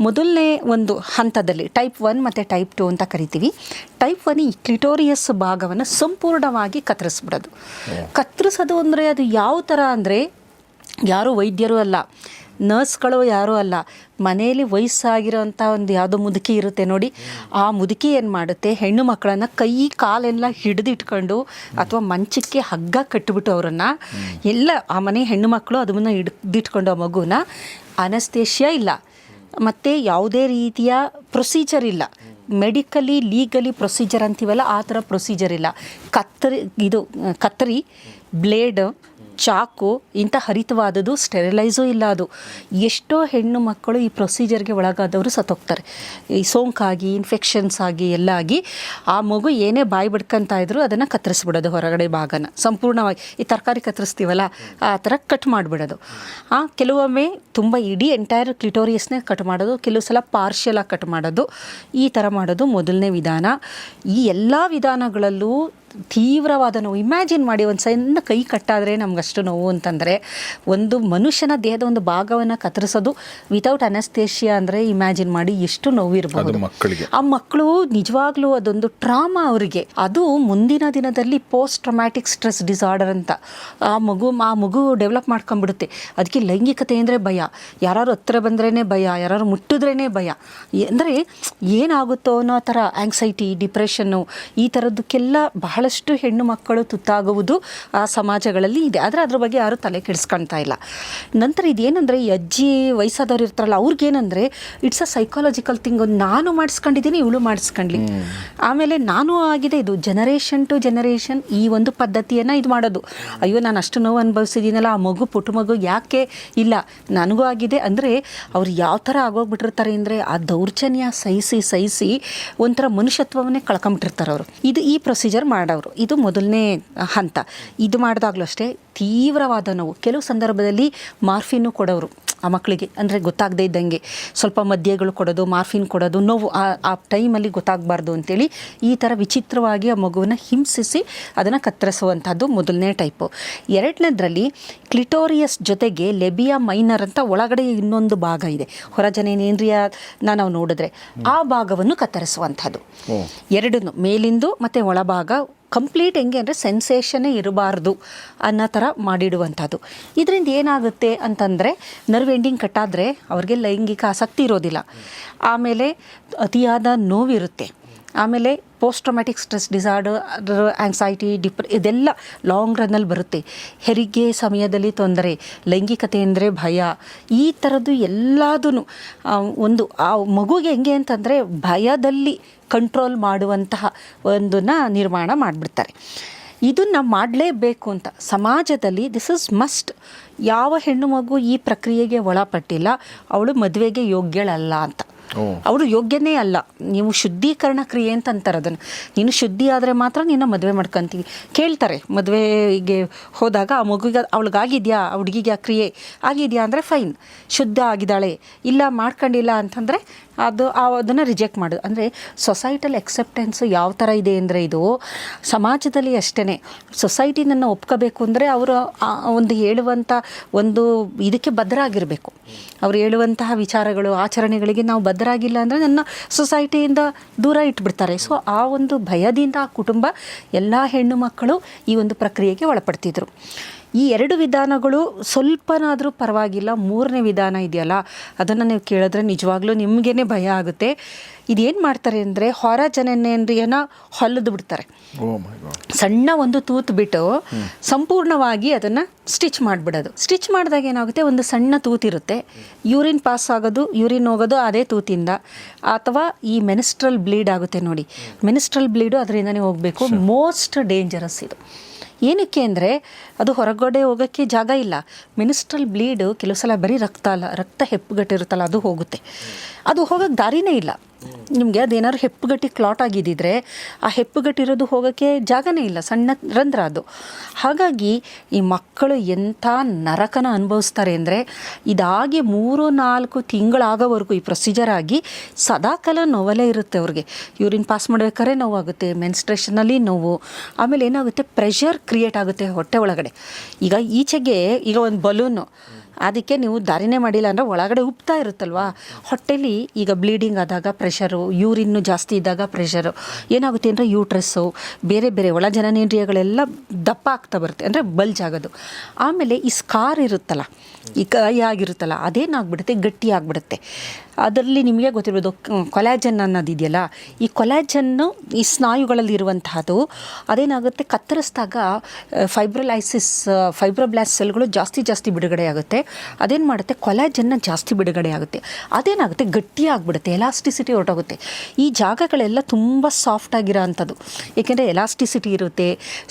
ಮೊದಲನೇ ಒಂದು ಹಂತದಲ್ಲಿ ಟೈಪ್ 1 ಮತ್ತು ಟೈಪ್ 2 ಅಂತ ಕರಿತೀವಿ. ಟೈಪ್ 1 ಈ ಕ್ಲಿಟೋರಿಯಸ್ ಭಾಗವನ್ನು ಸಂಪೂರ್ಣವಾಗಿ ಕತ್ತರಿಸ್ಬಿಡೋದು. ಕತ್ತರಿಸೋದು ಅಂದರೆ ಅದು ಯಾವ ಥರ ಅಂದರೆ, ಯಾರೂ ವೈದ್ಯರು ಅಲ್ಲ, ನರ್ಸ್ಗಳು ಯಾರೂ ಅಲ್ಲ, ಮನೆಯಲ್ಲಿ ವಯಸ್ಸಾಗಿರೋಂಥ ಒಂದು ಯಾವುದೋ ಮುದುಕಿ ಇರುತ್ತೆ ನೋಡಿ, ಆ ಮುದುಕಿ ಏನು ಮಾಡುತ್ತೆ, ಹೆಣ್ಣು ಮಕ್ಕಳನ್ನು ಕೈ ಕಾಲೆಲ್ಲ ಹಿಡಿದಿಟ್ಕೊಂಡು ಅಥವಾ ಮಂಚಕ್ಕೆ ಹಗ್ಗ ಕಟ್ಟಿಬಿಟ್ಟು ಅವರನ್ನು ಎಲ್ಲ ಆ ಮನೆ ಹೆಣ್ಣು ಮಕ್ಕಳು ಅದನ್ನು ಹಿಡಿದಿಟ್ಕೊಂಡು ಆ ಮಗುನ, ಅನಸ್ತೇಷಿಯಾ ಇಲ್ಲ ಮತ್ತು ಯಾವುದೇ ರೀತಿಯ ಪ್ರೊಸೀಜರ್ ಇಲ್ಲ, ಮೆಡಿಕಲಿ ಲೀಗಲಿ ಪ್ರೊಸೀಜರ್ ಅಂತೀವಲ್ಲ ಆ ಥರ ಪ್ರೊಸೀಜರ್ ಇಲ್ಲ. ಕತ್ತರಿ ಬ್ಲೇಡ್ ಚಾಕು ಇಂಥ ಹರಿತವಾದದ್ದು, ಸ್ಟೆರಿಲೈಸೂ ಇಲ್ಲ ಅದು. ಎಷ್ಟೋ ಹೆಣ್ಣು ಮಕ್ಕಳು ಈ ಪ್ರೊಸೀಜರ್ಗೆ ಒಳಗಾದವರು ಸತ್ತೋಗ್ತಾರೆ. ಈ ಸೋಂಕಾಗಿ, ಇನ್ಫೆಕ್ಷನ್ಸ್ ಆಗಿ ಎಲ್ಲ ಆಗಿ ಆ ಮಗು ಏನೇ ಬಾಯಿ ಬಿಡ್ಕೊಂತ ಇದ್ರು ಅದನ್ನು ಕತ್ತರಿಸ್ಬಿಡೋದು, ಹೊರಗಡೆ ಭಾಗನ ಸಂಪೂರ್ಣವಾಗಿ. ಈ ತರಕಾರಿ ಕತ್ತರಿಸ್ತೀವಲ್ಲ ಆ ಥರ ಕಟ್ ಮಾಡಿಬಿಡೋದು. ಕೆಲವೊಮ್ಮೆ ತುಂಬ ಇಡೀ ಎಂಟೈರ್ ಕ್ಲಿಟೋರಿಯಸ್ನೇ ಕಟ್ ಮಾಡೋದು, ಕೆಲವು ಸಲ ಪಾರ್ಷಿಯಲಾಗಿ ಕಟ್ ಮಾಡೋದು, ಈ ಥರ ಮಾಡೋದು ಮೊದಲನೇ ವಿಧಾನ. ಈ ಎಲ್ಲ ವಿಧಾನಗಳಲ್ಲೂ ತೀವ್ರವಾದ ನೋವು. ಇಮ್ಯಾಜಿನ್ ಮಾಡಿ, ಒಂದು ಸಣ್ಣ ಕೈ ಕಟ್ಟಾದರೆ ನಮಗಷ್ಟು ನೋವು ಅಂತಂದರೆ, ಒಂದು ಮನುಷ್ಯನ ದೇಹದ ಒಂದು ಭಾಗವನ್ನು ಕತ್ತರಿಸೋದು ವಿತೌಟ್ ಅನಸ್ತೇಷಿಯಾ ಅಂದರೆ ಇಮ್ಯಾಜಿನ್ ಮಾಡಿ ಎಷ್ಟು ನೋವು ಇರಬಹುದು ಆ ಮಕ್ಕಳು. ನಿಜವಾಗ್ಲೂ ಅದೊಂದು ಟ್ರಾಮಾ ಅವರಿಗೆ. ಅದು ಮುಂದಿನ ದಿನದಲ್ಲಿ ಪೋಸ್ಟ್ ಟ್ರಾಮ್ಯಾಟಿಕ್ ಸ್ಟ್ರೆಸ್ ಡಿಸಾರ್ಡರ್ ಅಂತ ಆ ಮಗು ಡೆವಲಪ್ ಮಾಡ್ಕೊಂಡ್ಬಿಡುತ್ತೆ. ಅದಕ್ಕೆ ಲೈಂಗಿಕತೆ ಅಂದರೆ ಭಯ, ಯಾರು ಹತ್ರ ಬಂದ್ರೇ ಭಯ, ಯಾರು ಮುಟ್ಟಿದ್ರೇ ಭಯ, ಅಂದರೆ ಏನಾಗುತ್ತೋ ಅನ್ನೋ ಥರ ಆಂಗ್ಸೈಟಿ, ಡಿಪ್ರೆಷನ್ನು, ಈ ಥರದ್ದಕ್ಕೆಲ್ಲ ಬಹಳಷ್ಟು ಹೆಣ್ಣು ಮಕ್ಕಳು ತುತ್ತಾಗುವುದು ಆ ಸಮಾಜಗಳಲ್ಲಿ ಇದೆ. ಆದರೆ ಅದ್ರ ಬಗ್ಗೆ ಯಾರೂ ತಲೆ ಕೆಡಿಸ್ಕೊಳ್ತಾ ಇಲ್ಲ. ನಂತರ ಇದೇನೆಂದರೆ, ಈ ಅಜ್ಜಿ ವಯಸ್ಸಾದವ್ರು ಇರ್ತಾರಲ್ಲ ಅವ್ರಿಗೇನೆಂದರೆ ಇಟ್ಸ್ ಅ ಸೈಕಾಲಜಿಕಲ್ ಥಿಂಗ್. ನಾನು ಮಾಡಿಸ್ಕೊಂಡಿದ್ದೀನಿ, ಇವಳು ಮಾಡಿಸ್ಕೊಂಡ್ಲಿ, ಆಮೇಲೆ ನಾನು ಆಗಿದೆ. ಇದು ಜನರೇಷನ್ ಟು ಜನರೇಷನ್ ಈ ಒಂದು ಪದ್ಧತಿಯನ್ನು ಇದು ಮಾಡೋದು. ಅಯ್ಯೋ ನಾನು ಅಷ್ಟು ನೋವು ಅನುಭವಿಸಿದ್ದೀನಲ್ಲ, ಆ ಮಗು ಪುಟ್ಟ ಮಗು ಯಾಕೆ ಇಲ್ಲ, ನನಗೂ ಆಗಿದೆ. ಅಂದರೆ ಅವ್ರು ಯಾವ ಥರ ಆಗೋಗ್ಬಿಟ್ಟಿರ್ತಾರೆ ಅಂದರೆ, ಆ ದೌರ್ಜನ್ಯ ಸಹಿಸಿ ಒಂಥರ ಮನುಷ್ಯತ್ವವನ್ನೇ ಕಳ್ಕೊಂಬಿಟ್ಟಿರ್ತಾರೆ ಅವರು. ಈ ಪ್ರೊಸೀಜರ್ ಮಾಡೋರು, ಇದು ಮೊದಲನೇ ಹಂತ. ಇದು ಮಾಡಿದಾಗಲೂ ಅಷ್ಟೇ ತೀವ್ರವಾದ ನೋವು. ಕೆಲವು ಸಂದರ್ಭದಲ್ಲಿ ಮಾರ್ಫಿನ್ನು ಕೊಡೋರು ಆ ಮಕ್ಕಳಿಗೆ, ಅಂದರೆ ಗೊತ್ತಾಗದೇ ಇದ್ದಂಗೆ ಸ್ವಲ್ಪ ಮದ್ಯಗಳು ಕೊಡೋದು, ಮಾರ್ಫಿನ್ ಕೊಡೋದು, ನೋವು ಆ ಟೈಮಲ್ಲಿ ಗೊತ್ತಾಗಬಾರ್ದು ಅಂತೇಳಿ ಈ ಥರ ವಿಚಿತ್ರವಾಗಿ ಆ ಮಗುವನ್ನು ಹಿಂಸಿಸಿ ಅದನ್ನು ಕತ್ತರಿಸುವಂಥದ್ದು ಮೊದಲನೇ ಟೈಪು. ಎರಡನೇದ್ರಲ್ಲಿ ಕ್ಲಿಟೋರಿಯಸ್ ಜೊತೆಗೆ ಲೆಬಿಯಾ ಮೈನರ್ ಅಂತ ಒಳಗಡೆ ಇನ್ನೊಂದು ಭಾಗ ಇದೆ, ಹೊರಜನೇಂದ್ರಿಯನ ನಾವು ನೋಡಿದ್ರೆ ಆ ಭಾಗವನ್ನು ಕತ್ತರಿಸುವಂಥದ್ದು. ಎರಡನ್ನು ಮೇಲಿಂದು ಮತ್ತು ಒಳಭಾಗ ಕಂಪ್ಲೀಟ್ ಹೆಂಗೆ ಅಂದರೆ ಸೆನ್ಸೇಷನ್ನೇ ಇರಬಾರ್ದು ಅನ್ನೋ ಥರ ಮಾಡಿಡುವಂಥದ್ದು. ಇದರಿಂದ ಏನಾಗುತ್ತೆ ಅಂತಂದರೆ, ನರ್ವ್ ಎಂಡಿಂಗ್ ಕಟ್ಟಾದರೆ ಅವ್ರಿಗೆ ಲೈಂಗಿಕ ಆಸಕ್ತಿ ಇರೋದಿಲ್ಲ, ಆಮೇಲೆ ಅತಿಯಾದ ನೋವಿರುತ್ತೆ, ಆಮೇಲೆ post traumatic stress disorder, anxiety, ಇದೆಲ್ಲ ಲಾಂಗ್ ರನ್ನಲ್ಲಿ ಬರುತ್ತೆ. ಹೆರಿಗೆ ಸಮಯದಲ್ಲಿ ತೊಂದರೆ, ಲೈಂಗಿಕತೆ ಅಂದರೆ ಭಯ, ಈ ಥರದ್ದು ಎಲ್ಲದೂ ಒಂದು ಆ ಮಗುಗೆ ಹೆಂಗೆ ಅಂತಂದರೆ ಭಯದಲ್ಲಿ ಕಂಟ್ರೋಲ್ ಮಾಡುವಂತಹ ಒಂದನ್ನು ನಿರ್ಮಾಣ ಮಾಡಿಬಿಡ್ತಾರೆ. ಇದನ್ನು ಮಾಡಲೇಬೇಕು ಅಂತ ಸಮಾಜದಲ್ಲಿ ದಿಸ್ ಇಸ್ ಮಸ್ಟ್. ಯಾವ ಹೆಣ್ಣು ಮಗು ಈ ಪ್ರಕ್ರಿಯೆಗೆ ಒಳಪಟ್ಟಿಲ್ಲ ಅವಳು ಮದುವೆಗೆ ಯೋಗ್ಯಳಲ್ಲ ಅಂತ. ಅವಳು ಯೋಗ್ಯನೇ ಅಲ್ಲ. ನೀವು ಶುದ್ಧೀಕರಣ ಕ್ರಿಯೆ ಅಂತ ಅಂತಾರೆ ಅದನ್ನು. ನೀನು ಶುದ್ಧಿ ಆದರೆ ಮಾತ್ರ ನಿನ್ನ ಮದುವೆ ಮಾಡ್ಕೊತೀವಿ. ಕೇಳ್ತಾರೆ ಮದುವೆಗೆ ಹೋದಾಗ ಆ ಮಗುಗೆ ಅವಳಿಗಾಗಿದೆಯಾ, ಆ ಹುಡುಗಿಗೆ ಆ ಕ್ರಿಯೆ ಆಗಿದೆಯಾ ಅಂದರೆ ಫೈನ್, ಶುದ್ಧ ಆಗಿದ್ದಾಳೆ. ಇಲ್ಲ ಮಾಡ್ಕೊಂಡಿಲ್ಲ ಅಂತಂದರೆ ಅದನ್ನು ರಿಜೆಕ್ಟ್ ಮಾಡೋದು. ಅಂದರೆ ಸೊಸೈಟಲ್ ಎಕ್ಸೆಪ್ಟೆನ್ಸು ಯಾವ ಥರ ಇದೆ ಅಂದರೆ, ಇದು ಸಮಾಜದಲ್ಲಿ ಅಷ್ಟೇ. ಸೊಸೈಟಿ ನನ್ನ ಒಪ್ಕೋಬೇಕು ಅಂದರೆ ಅವರು ಒಂದು ಹೇಳುವಂಥ ಒಂದು ಇದಕ್ಕೆ ಬದ್ಧರಾಗಿರಬೇಕು. ಅವ್ರು ಹೇಳುವಂತಹ ವಿಚಾರಗಳು, ಆಚರಣೆಗಳಿಗೆ ನಾವು ಬದ್ಧರಾಗಿಲ್ಲ ಅಂದರೆ ನನ್ನ ಸೊಸೈಟಿಯಿಂದ ದೂರ ಇಟ್ಬಿಡ್ತಾರೆ. ಸೊ ಆ ಒಂದು ಭಯದಿಂದ ಆ ಕುಟುಂಬ ಎಲ್ಲ ಹೆಣ್ಣು ಮಕ್ಕಳು ಈ ಒಂದು ಪ್ರಕ್ರಿಯೆಗೆ ಒಳಪಡ್ತಿದ್ರು. ಈ ಎರಡು ವಿಧಾನಗಳು ಸ್ವಲ್ಪನಾದರೂ ಪರವಾಗಿಲ್ಲ. ಮೂರನೇ ವಿಧಾನ ಇದೆಯಲ್ಲ, ಅದನ್ನು ನೀವು ಕೇಳಿದ್ರೆ ನಿಜವಾಗ್ಲೂ ನಿಮಗೇ ಭಯ ಆಗುತ್ತೆ. ಇದೇನು ಮಾಡ್ತಾರೆ ಅಂದರೆ, ಹೊರ ಜನನೇಂದ್ರಿಯನ ಹೊಲಿದು ಬಿಡ್ತಾರೆ. ಸಣ್ಣ ಒಂದು ತೂತು ಬಿಟ್ಟು ಸಂಪೂರ್ಣವಾಗಿ ಅದನ್ನು ಸ್ಟಿಚ್ ಮಾಡಿಬಿಡೋದು. ಸ್ಟಿಚ್ ಮಾಡಿದಾಗ ಏನಾಗುತ್ತೆ, ಒಂದು ಸಣ್ಣ ತೂತಿರುತ್ತೆ, ಯೂರಿನ್ ಪಾಸ್ ಆಗೋದು, ಯೂರಿನ್ ಹೋಗೋದು ಅದೇ ತೂತಿಂದ. ಅಥವಾ ಈ ಮೆನಿಸ್ಟ್ರಲ್ ಬ್ಲೀಡ್ ಆಗುತ್ತೆ ನೋಡಿ, ಮೆನಿಸ್ಟ್ರಲ್ ಬ್ಲೀಡು ಅದರಿಂದನೇ ಹೋಗಬೇಕು. ಮೋಸ್ಟ್ ಡೇಂಜರಸ್ ಇದು. ಏನಕ್ಕೆ ಅಂದರೆ ಅದು ಹೊರಗಡೆ ಹೋಗೋಕ್ಕೆ ಜಾಗ ಇಲ್ಲ. ಮಿನಿಸ್ಟ್ರಲ್ ಬ್ಲೀಡು ಕೆಲವು ಸಲ ಬರೀ ರಕ್ತ ಹೆಪ್ಪುಗಟ್ಟಿರುತ್ತಲ್ಲ ಅದು ಹೋಗುತ್ತೆ. ಅದು ಹೋಗೋಕ್ಕೆ ದಾರಿನೇ ಇಲ್ಲ ನಿಮಗೆ. ಅದೇನಾದ್ರು ಹೆಪ್ಪುಗಟ್ಟಿ ಕ್ಲಾಟ್ ಆಗಿದ್ದಿದ್ರೆ ಆ ಹೆಪ್ಪುಗಟ್ಟಿರೋದು ಹೋಗೋಕ್ಕೆ ಜಾಗನೇ ಇಲ್ಲ, ಸಣ್ಣ ರಂಧ್ರ ಅದು. ಹಾಗಾಗಿ ಈ ಮಕ್ಕಳು ಎಂಥ ನರಕನ ಅನುಭವಿಸ್ತಾರೆ ಅಂದರೆ, ಇದಾಗಿ 3-4 ತಿಂಗಳಾಗೋವರೆಗೂ ಈ ಪ್ರೊಸೀಜರ್ ಆಗಿ ಸದಾಕಾಲ ನೋವಲ್ಲೇ ಇರುತ್ತೆ ಅವ್ರಿಗೆ. ಯೂರಿನ್ ಪಾಸ್ ಮಾಡಬೇಕಾದ್ರೆ ನೋವಾಗುತ್ತೆ, ಮೆನ್ಸ್ಟ್ರೇಷನಲ್ಲಿ ನೋವು, ಆಮೇಲೆ ಏನಾಗುತ್ತೆ ಪ್ರೆಷರ್ ಕ್ರಿಯೇಟ್ ಆಗುತ್ತೆ ಹೊಟ್ಟೆ ಒಳಗಡೆ. ಈಗ ಈಚೆಗೆ ಈಗ ಒಂದು ಬಲೂನು, ಅದಕ್ಕೆ ನೀವು ದಾರಿನೇ ಮಾಡಿಲ್ಲ ಅಂದರೆ ಒಳಗಡೆ ಉಪ್ತಾ ಇರುತ್ತಲ್ವ ಹೊಟ್ಟೆಲಿ. ಈಗ ಬ್ಲೀಡಿಂಗ್ ಆದಾಗ ಪ್ರೆಷರು, ಯೂರಿನ್ನು ಜಾಸ್ತಿ ಇದ್ದಾಗ ಪ್ರೆಷರು ಏನಾಗುತ್ತೆ ಅಂದರೆ ಯೂಟ್ರಸ್ಸು, ಬೇರೆ ಬೇರೆ ಒಳ ಜನನೇಂದ್ರಿಯಗಳೆಲ್ಲ ದಪ್ಪ ಆಗ್ತಾ ಬರುತ್ತೆ, ಅಂದರೆ ಬಲ್ಜ್ ಆಗೋದು. ಆಮೇಲೆ ಈ ಸ್ಕಾರ್ ಇರುತ್ತಲ್ಲ, ಈ ಕೈ ಆಗಿರುತ್ತಲ್ಲ ಅದೇನಾಗ್ಬಿಡುತ್ತೆ, ಗಟ್ಟಿ ಆಗಿಬಿಡುತ್ತೆ. ಅದರಲ್ಲಿ ನಿಮಗೆ ಗೊತ್ತಿರ್ಬೋದು ಕೊಲಾಜನ್ ಅನ್ನೋದಿದೆಯಲ್ಲ, ಈ ಕೊಲಾಜನ್ನು ಈ ಸ್ನಾಯುಗಳಲ್ಲಿ ಇರುವಂತಹದ್ದು ಅದೇನಾಗುತ್ತೆ, ಕತ್ತರಿಸಿದಾಗ ಫೈಬ್ರೋಬ್ಲಾಸ್ಟ್ ಸೆಲ್ಗಳು ಜಾಸ್ತಿ ಬಿಡುಗಡೆ ಆಗುತ್ತೆ. ಅದೇನು ಮಾಡುತ್ತೆ, ಕೊಲಾಜನ್ನ ಜಾಸ್ತಿ ಬಿಡುಗಡೆ ಆಗುತ್ತೆ. ಅದೇನಾಗುತ್ತೆ, ಗಟ್ಟಿ ಆಗಿಬಿಡುತ್ತೆ, ಎಲಾಸ್ಟಿಸಿಟಿ ಹೊರಟೋಗುತ್ತೆ. ಈ ಜಾಗಗಳೆಲ್ಲ ತುಂಬ ಸಾಫ್ಟ್ ಆಗಿರೋ ಅಂಥದ್ದು, ಏಕೆಂದರೆ ಎಲಾಸ್ಟಿಸಿಟಿ ಇರುತ್ತೆ,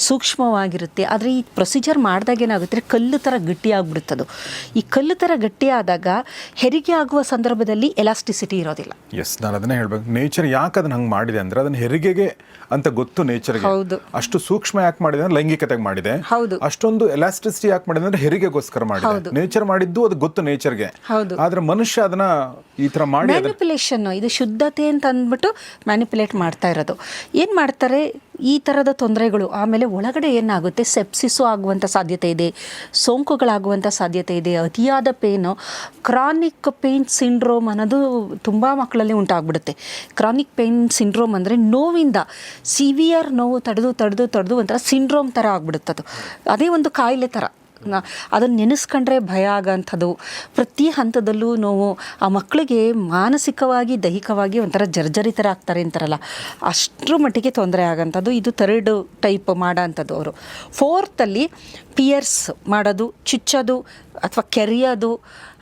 ಸೂಕ್ಷ್ಮವಾಗಿರುತ್ತೆ. ಆದರೆ ಈ ಪ್ರೊಸೀಜರ್ ಮಾಡಿದಾಗ ಏನಾಗುತ್ತೆ, ಕಲ್ಲು ಥರ ಗಟ್ಟಿ ಆಗಿಬಿಡುತ್ತದು. ಈ ಕಲ್ಲು ಥರ ಗಟ್ಟಿ ಆದಾಗ ಹೆರಿಗೆ ಆಗುವ ಸಂದರ್ಭದಲ್ಲಿ ಎಲಾಸ್ಟಿಸಿಟಿ ಇರೋದಿಲ್ಲ. ಎಸ್, ನಾನು ಅದನ್ನೇ ಹೇಳ್ಬೇಕು. ನೇಚರ್ ಯಾಕೆ ಅದನ್ನ ಹಂಗೆ ಮಾಡಿದೆ ಅಂದರೆ ಅದನ್ನ ಹೆರಿಗೆಗೆ ಅಂತ ಗೊತ್ತು ನೇಚರ್ಗೆ. ಹೌದು. ಅಷ್ಟು ಸೂಕ್ಷ್ಮ ಯಾಕೆ ಮಾಡಿದೆ ಅಂದ್ರೆ ಲೈಂಗಿಕತೆಗೆ ಮಾಡಿದೆ. ಹೌದು. ಅಷ್ಟೊಂದು ಎಲಾಸ್ಟಿಸಿಟಿ ಯಾಕೆ ಮಾಡಿದೆ ಅಂದ್ರೆ ಹೆರಿಗೆಗೋಸ್ಕರ ಮಾಡಿದೆ. ನೇಚರ್ ಮಾಡಿದ್ದು ಅದು ಗೊತ್ತು ನೇಚರ್ಗೆ. ಹೌದು. ಆದ್ರೆ ಮನುಷ್ಯ ಅದನ್ನ ಈ ತರ ಮಾಡಿ ಮ್ಯಾನಿಪುಲೇಷನ್, ಇದು ಶುದ್ಧತೆ ಅಂತ ಅಂದ್ಬಿಟ್ಟು ಮ್ಯಾನಿಪುಲೇಟ್ ಮಾಡ್ತಾ ಇರೋದು. ಏನು ಮಾಡ್ತಾರೆ, ಈ ಥರದ ತೊಂದರೆಗಳು ಆಮೇಲೆ ಒಳಗಡೆ ಏನಾಗುತ್ತೆ, ಸೆಪ್ಸಿಸು ಆಗುವಂಥ ಸಾಧ್ಯತೆ ಇದೆ, ಸೋಂಕುಗಳಾಗುವಂಥ ಸಾಧ್ಯತೆ ಇದೆ, ಅತಿಯಾದ ಪೇನು, ಕ್ರಾನಿಕ್ ಪೇನ್ ಸಿಂಡ್ರೋಮ್ ಅನ್ನೋದು ತುಂಬ ಮಕ್ಕಳಲ್ಲಿ ಉಂಟಾಗ್ಬಿಡುತ್ತೆ. ಕ್ರಾನಿಕ್ ಪೇನ್ ಸಿಂಡ್ರೋಮ್ ಅಂದರೆ ನೋವಿಂದ ಸಿವಿಯರ್ ನೋವು ತಡೆದು ಒಂಥರ ಸಿಂಡ್ರೋಮ್ ಥರ ಆಗ್ಬಿಡುತ್ತದು. ಅದೇ ಒಂದು ಕಾಯಿಲೆ ಥರ. ಅದನ್ನು ನೆನೆಸ್ಕೊಂಡ್ರೆ ಭಯ ಆಗೋಂಥದ್ದು, ಪ್ರತಿ ಹಂತದಲ್ಲೂ ನೋವು. ಆ ಮಕ್ಕಳಿಗೆ ಮಾನಸಿಕವಾಗಿ ದೈಹಿಕವಾಗಿ ಒಂಥರ ಜರ್ಜರಿತರಾಗ್ತಾರೆ ಅಂತಾರಲ್ಲ, ಅಷ್ಟರ ಮಟ್ಟಿಗೆ ತೊಂದರೆ ಆಗೋಂಥದ್ದು. ಇದು 3rd ಟೈಪ್ ಮಾಡೋ ಅಂಥದ್ದು. ಅವರು 4th ಪಿಯರ್ಸ್ ಮಾಡೋದು, ಚುಚ್ಚೋದು ಅಥವಾ ಕೆರೆಯೋದು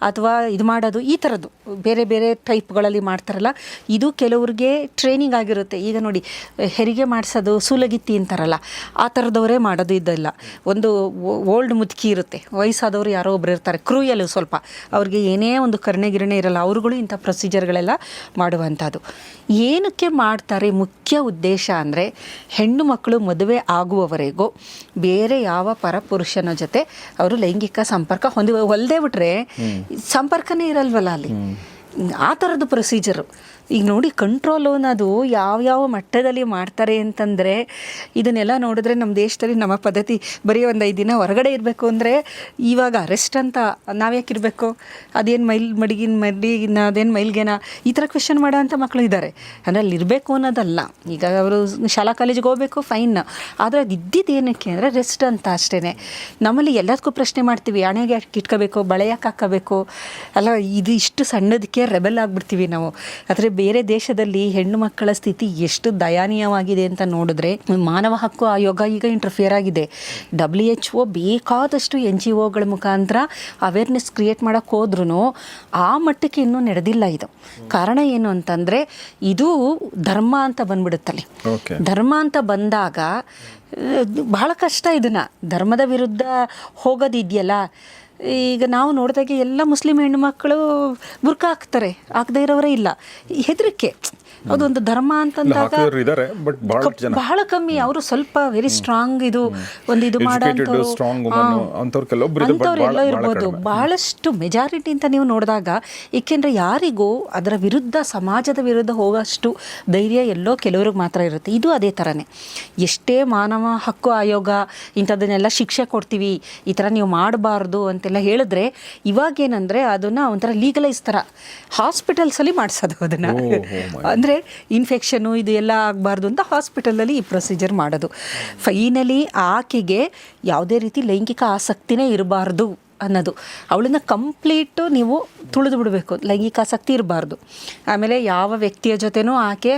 ಅಥವಾ ಇದು ಮಾಡೋದು, ಈ ಥರದ್ದು ಬೇರೆ ಬೇರೆ ಟೈಪ್ಗಳಲ್ಲಿ ಮಾಡ್ತಾರಲ್ಲ. ಇದು ಕೆಲವ್ರಿಗೆ ಟ್ರೈನಿಂಗ್ ಆಗಿರುತ್ತೆ. ಈಗ ನೋಡಿ, ಹೆರಿಗೆ ಮಾಡಿಸೋದು ಸೂಲಗಿತ್ತಿ ಅಂತಾರಲ್ಲ, ಆ ಥರದವರೇ ಮಾಡೋದು. ಇದೆಲ್ಲ ಒಂದು ಓಲ್ಡ್ ಮುದುಕಿ ಇರುತ್ತೆ, ವಯಸ್ಸಾದವರು ಯಾರೋ ಒಬ್ರು ಇರ್ತಾರೆ, ಕ್ರೂಯಲು ಸ್ವಲ್ಪ, ಅವ್ರಿಗೆ ಏನೇ ಒಂದು ಗಿರಣೆ ಇರಲ್ಲ, ಅವ್ರುಗಳು ಇಂಥ ಪ್ರೊಸೀಜರ್ಗಳೆಲ್ಲ ಮಾಡುವಂಥದ್ದು. ಏನಕ್ಕೆ ಮಾಡ್ತಾರೆ, ಮುಖ್ಯ ಉದ್ದೇಶ ಅಂದರೆ ಹೆಣ್ಣು ಮಕ್ಕಳು ಮದುವೆ ಆಗುವವರೆಗೂ ಬೇರೆ ಯಾವ ಪರಪುರುಷನ ಜೊತೆ ಅವರು ಲೈಂಗಿಕ ಸಂಪರ್ಕ ಹೊಲ್ದೇ ಬಿಟ್ರೆ ಸಂಪರ್ಕನೇ ಇರಲ್ವಲ್ಲ ಅಲ್ಲಿ. ಆ ಥರದ್ದು ಪ್ರೊಸೀಜರು. ಈಗ ನೋಡಿ, ಕಂಟ್ರೋಲ್ ಅನ್ನೋದು ಯಾವ ಮಟ್ಟದಲ್ಲಿ ಮಾಡ್ತಾರೆ ಅಂತಂದರೆ, ಇದನ್ನೆಲ್ಲ ನೋಡಿದ್ರೆ ನಮ್ಮ ದೇಶದಲ್ಲಿ ನಮ್ಮ ಪದ್ಧತಿ ಬರೀ ಒಂದು 5 ದಿನ ಹೊರಗಡೆ ಇರಬೇಕು ಅಂದರೆ, ಇವಾಗ ಅರೆಸ್ಟ್ ಅಂತ ನಾವ್ಯಾಕೆ ಇರಬೇಕು, ಅದೇನು ಮಡಿಗಿನ ಅದೇನು ಮೈಲ್ಗೆನ, ಈ ಥರ ಕ್ವೆಶನ್ ಮಾಡೋ ಅಂಥ ಮಕ್ಕಳು ಇದ್ದಾರೆ. ಅಂದರೆ ಅಲ್ಲಿ ಇರಬೇಕು ಅನ್ನೋದಲ್ಲ. ಈಗ ಅವರು ಶಾಲಾ ಕಾಲೇಜಿಗೆ ಹೋಗಬೇಕು, ಫೈನ್. ಆದರೆ ಅದು ಇದ್ದಿದ್ದೇನಕ್ಕೆ ಅಂದರೆ ರೆಸ್ಟ್ ಅಂತ ಅಷ್ಟೇ. ನಮ್ಮಲ್ಲಿ ಎಲ್ಲದಕ್ಕೂ ಪ್ರಶ್ನೆ ಮಾಡ್ತೀವಿ, ಹಣೆಗೆ ಯಾಕೆ ಇಟ್ಕೋಬೇಕು, ಬಳೆ ಯಾಕೆ ಹಾಕೋಬೇಕು, ಅಲ್ಲ ಇದು ಇಷ್ಟು ಸಣ್ಣದಕ್ಕೆ ರೆಬೆಲ್ ಆಗಿಬಿಡ್ತೀವಿ ನಾವು. ಆದರೆ ಬೇರೆ ದೇಶದಲ್ಲಿ ಹೆಣ್ಣು ಮಕ್ಕಳ ಸ್ಥಿತಿ ಎಷ್ಟು ದಯನೀಯವಾಗಿದೆ ಅಂತ ನೋಡಿದ್ರೆ, ಮಾನವ ಹಕ್ಕು ಆಯೋಗ ಈಗ ಇಂಟರ್ಫಿಯರ್ ಆಗಿದೆ. WHO ಬೇಕಾದಷ್ಟು NGOಗಳ ಮುಖಾಂತರ ಅವೇರ್ನೆಸ್ ಕ್ರಿಯೇಟ್ ಮಾಡೋಕ್ಕೆ ಹೋದ್ರೂ ಆ ಮಟ್ಟಕ್ಕೆ ಇನ್ನೂ ನಡೆದಿಲ್ಲ ಇದು. ಕಾರಣ ಏನು ಅಂತಂದರೆ, ಇದು ಧರ್ಮ ಅಂತ ಬಂದ್ಬಿಡುತ್ತಲ್ಲಿ. ಧರ್ಮ ಅಂತ ಬಂದಾಗ ಬಹಳ ಕಷ್ಟ. ಇದನ್ನು ಧರ್ಮದ ವಿರುದ್ಧ ಹೋಗೋದಿದೆಯಲ್ಲ, ಈಗ ನಾವು ನೋಡಿದಾಗೆ ಎಲ್ಲ ಮುಸ್ಲಿಂ ಹೆಣ್ಣುಮಕ್ಕಳು ಬುರ್ಕಾ ಹಾಕ್ತಾರೆ, ಹಾಕದೇ ಇರೋರೇ ಇಲ್ಲ. ಹೆದರಿಕೆ. ಅದೊಂದು ಧರ್ಮ ಅಂತಂದಾಗ ಬಹಳ ಕಮ್ಮಿ. ಅವರು ಸ್ವಲ್ಪ ವೆರಿ ಸ್ಟ್ರಾಂಗ್, ಇದು ಮಾಡೋಂಥವ್ರು ಅಂಥವ್ರೆಲ್ಲ ಇರ್ಬೋದು. ಬಹಳಷ್ಟು ಮೆಜಾರಿಟಿ ಅಂತ ನೀವು ನೋಡಿದಾಗ, ಏಕೆಂದರೆ ಯಾರಿಗೂ ಅದರ ವಿರುದ್ಧ, ಸಮಾಜದ ವಿರುದ್ಧ ಹೋಗೋಷ್ಟು ಧೈರ್ಯ ಎಲ್ಲೋ ಕೆಲವ್ರಿಗೆ ಮಾತ್ರ ಇರುತ್ತೆ. ಇದು ಅದೇ ಥರನೇ. ಎಷ್ಟೇ ಮಾನವ ಹಕ್ಕು ಆಯೋಗ ಇಂಥದ್ದನ್ನೆಲ್ಲ ಶಿಕ್ಷೆ ಕೊಡ್ತೀವಿ, ಈ ಥರ ನೀವು ಮಾಡಬಾರ್ದು ಅಂತೆಲ್ಲ ಹೇಳಿದ್ರೆ, ಇವಾಗೇನಂದರೆ ಅದನ್ನು ಒಂಥರ ಲೀಗಲೈಸ್ ಥರ ಹಾಸ್ಪಿಟಲ್ಸಲ್ಲಿ ಮಾಡಿಸೋದು ಅದನ್ನು. ಅಂದರೆ ಇನ್ಫೆಕ್ಷನು ಇದು ಎಲ್ಲ ಆಗಬಾರ್ದು ಅಂತ ಹಾಸ್ಪಿಟಲಲ್ಲಿ ಈ ಪ್ರೊಸೀಜರ್ ಮಾಡೋದು. ಫೈನಲಿ ಆಕೆಗೆ ಯಾವುದೇ ರೀತಿ ಲೈಂಗಿಕ ಆಸಕ್ತಿನೇ ಇರಬಾರ್ದು ಅನ್ನೋದು. ಅವಳನ್ನು ಕಂಪ್ಲೀಟು ನೀವು ತುಳಿದು ಬಿಡಬೇಕು, ಲೈಂಗಿಕ ಆಸಕ್ತಿ ಇರಬಾರ್ದು. ಆಮೇಲೆ ಯಾವ ವ್ಯಕ್ತಿಯ ಜೊತೆನೂ ಆಕೆ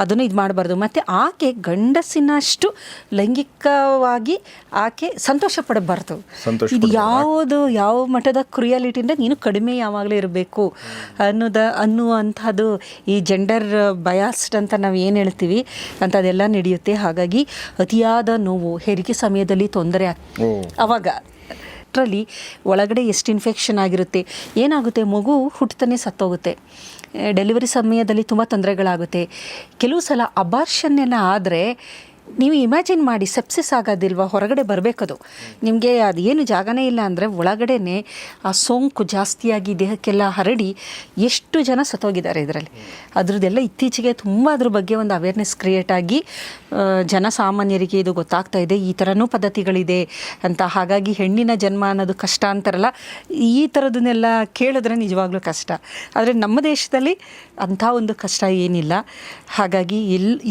ಅದನ್ನು ಇದು ಮಾಡಬಾರ್ದು. ಮತ್ತು ಆಕೆ ಗಂಡಸಿನಷ್ಟು ಲೈಂಗಿಕವಾಗಿ ಆಕೆ ಸಂತೋಷ ಪಡಬಾರ್ದು. ಇದು ಯಾವ ಮಟ್ಟದ ಕ್ರಿಯಾಲಿಟಿಯಿಂದ ನೀನು ಕಡಿಮೆ ಯಾವಾಗಲೂ ಇರಬೇಕು ಅನ್ನುವಂಥದ್ದು ಈ ಜೆಂಡರ್ ಬಯಾಸ್ಡ್ ಅಂತ ನಾವು ಏನು ಹೇಳ್ತೀವಿ ಅಂಥದ್ದೆಲ್ಲ ನಡೆಯುತ್ತೆ. ಹಾಗಾಗಿ ಅತಿಯಾದ ನೋವು, ಹೆರಿಗೆ ಸಮಯದಲ್ಲಿ ತೊಂದರೆ ಆವಾಗ ಅಷ್ಟರಲ್ಲಿ ಒಳಗಡೆ ಎಷ್ಟು ಇನ್ಫೆಕ್ಷನ್ ಆಗಿರುತ್ತೆ, ಏನಾಗುತ್ತೆ, ಮಗು ಹುಟ್ಟುತ್ತಾನೆ ಸತ್ತೋಗುತ್ತೆ. ಡೆಲಿವರಿ ಸಮಯದಲ್ಲಿ ತುಂಬ ತೊಂದರೆಗಳಾಗುತ್ತೆ. ಕೆಲವು ಸಲ ಅಬಾರ್ಷನ್ ಎಲ್ಲ ಆದರೆ ನೀವು ಇಮ್ಯಾಜಿನ್ ಮಾಡಿ, ಸೆಪ್ಸಿಸ್ ಆಗೋದಿಲ್ವ, ಹೊರಗಡೆ ಬರಬೇಕದು. ನಿಮಗೆ ಅದು ಏನು ಜಾಗನೇ ಇಲ್ಲ ಅಂದರೆ ಒಳಗಡೆನೆ ಆ ಸೋಂಕು ಜಾಸ್ತಿಯಾಗಿ ದೇಹಕ್ಕೆಲ್ಲ ಹರಡಿ ಎಷ್ಟು ಜನ ಸತ್ತೋಗಿದ್ದಾರೆ ಇದರಲ್ಲಿ. ಅದ್ರದ್ದೆಲ್ಲ ಇತ್ತೀಚೆಗೆ ತುಂಬ ಅದ್ರ ಬಗ್ಗೆ ಒಂದು ಅವೇರ್ನೆಸ್ ಕ್ರಿಯೇಟ್ ಆಗಿ ಜನಸಾಮಾನ್ಯರಿಗೆ ಇದು ಗೊತ್ತಾಗ್ತಾ ಇದೆ, ಈ ಥರನೂ ಪದ್ಧತಿಗಳಿದೆ ಅಂತ. ಹಾಗಾಗಿ ಹೆಣ್ಣಿನ ಜನ್ಮ ಅನ್ನೋದು ಕಷ್ಟ ಅಂತಾರಲ್ಲ, ಈ ಥರದನ್ನೆಲ್ಲ ಕೇಳಿದ್ರೆ ನಿಜವಾಗ್ಲೂ ಕಷ್ಟ. ಆದರೆ ನಮ್ಮ ದೇಶದಲ್ಲಿ ಅಂಥ ಒಂದು ಕಷ್ಟ ಏನಿಲ್ಲ. ಹಾಗಾಗಿ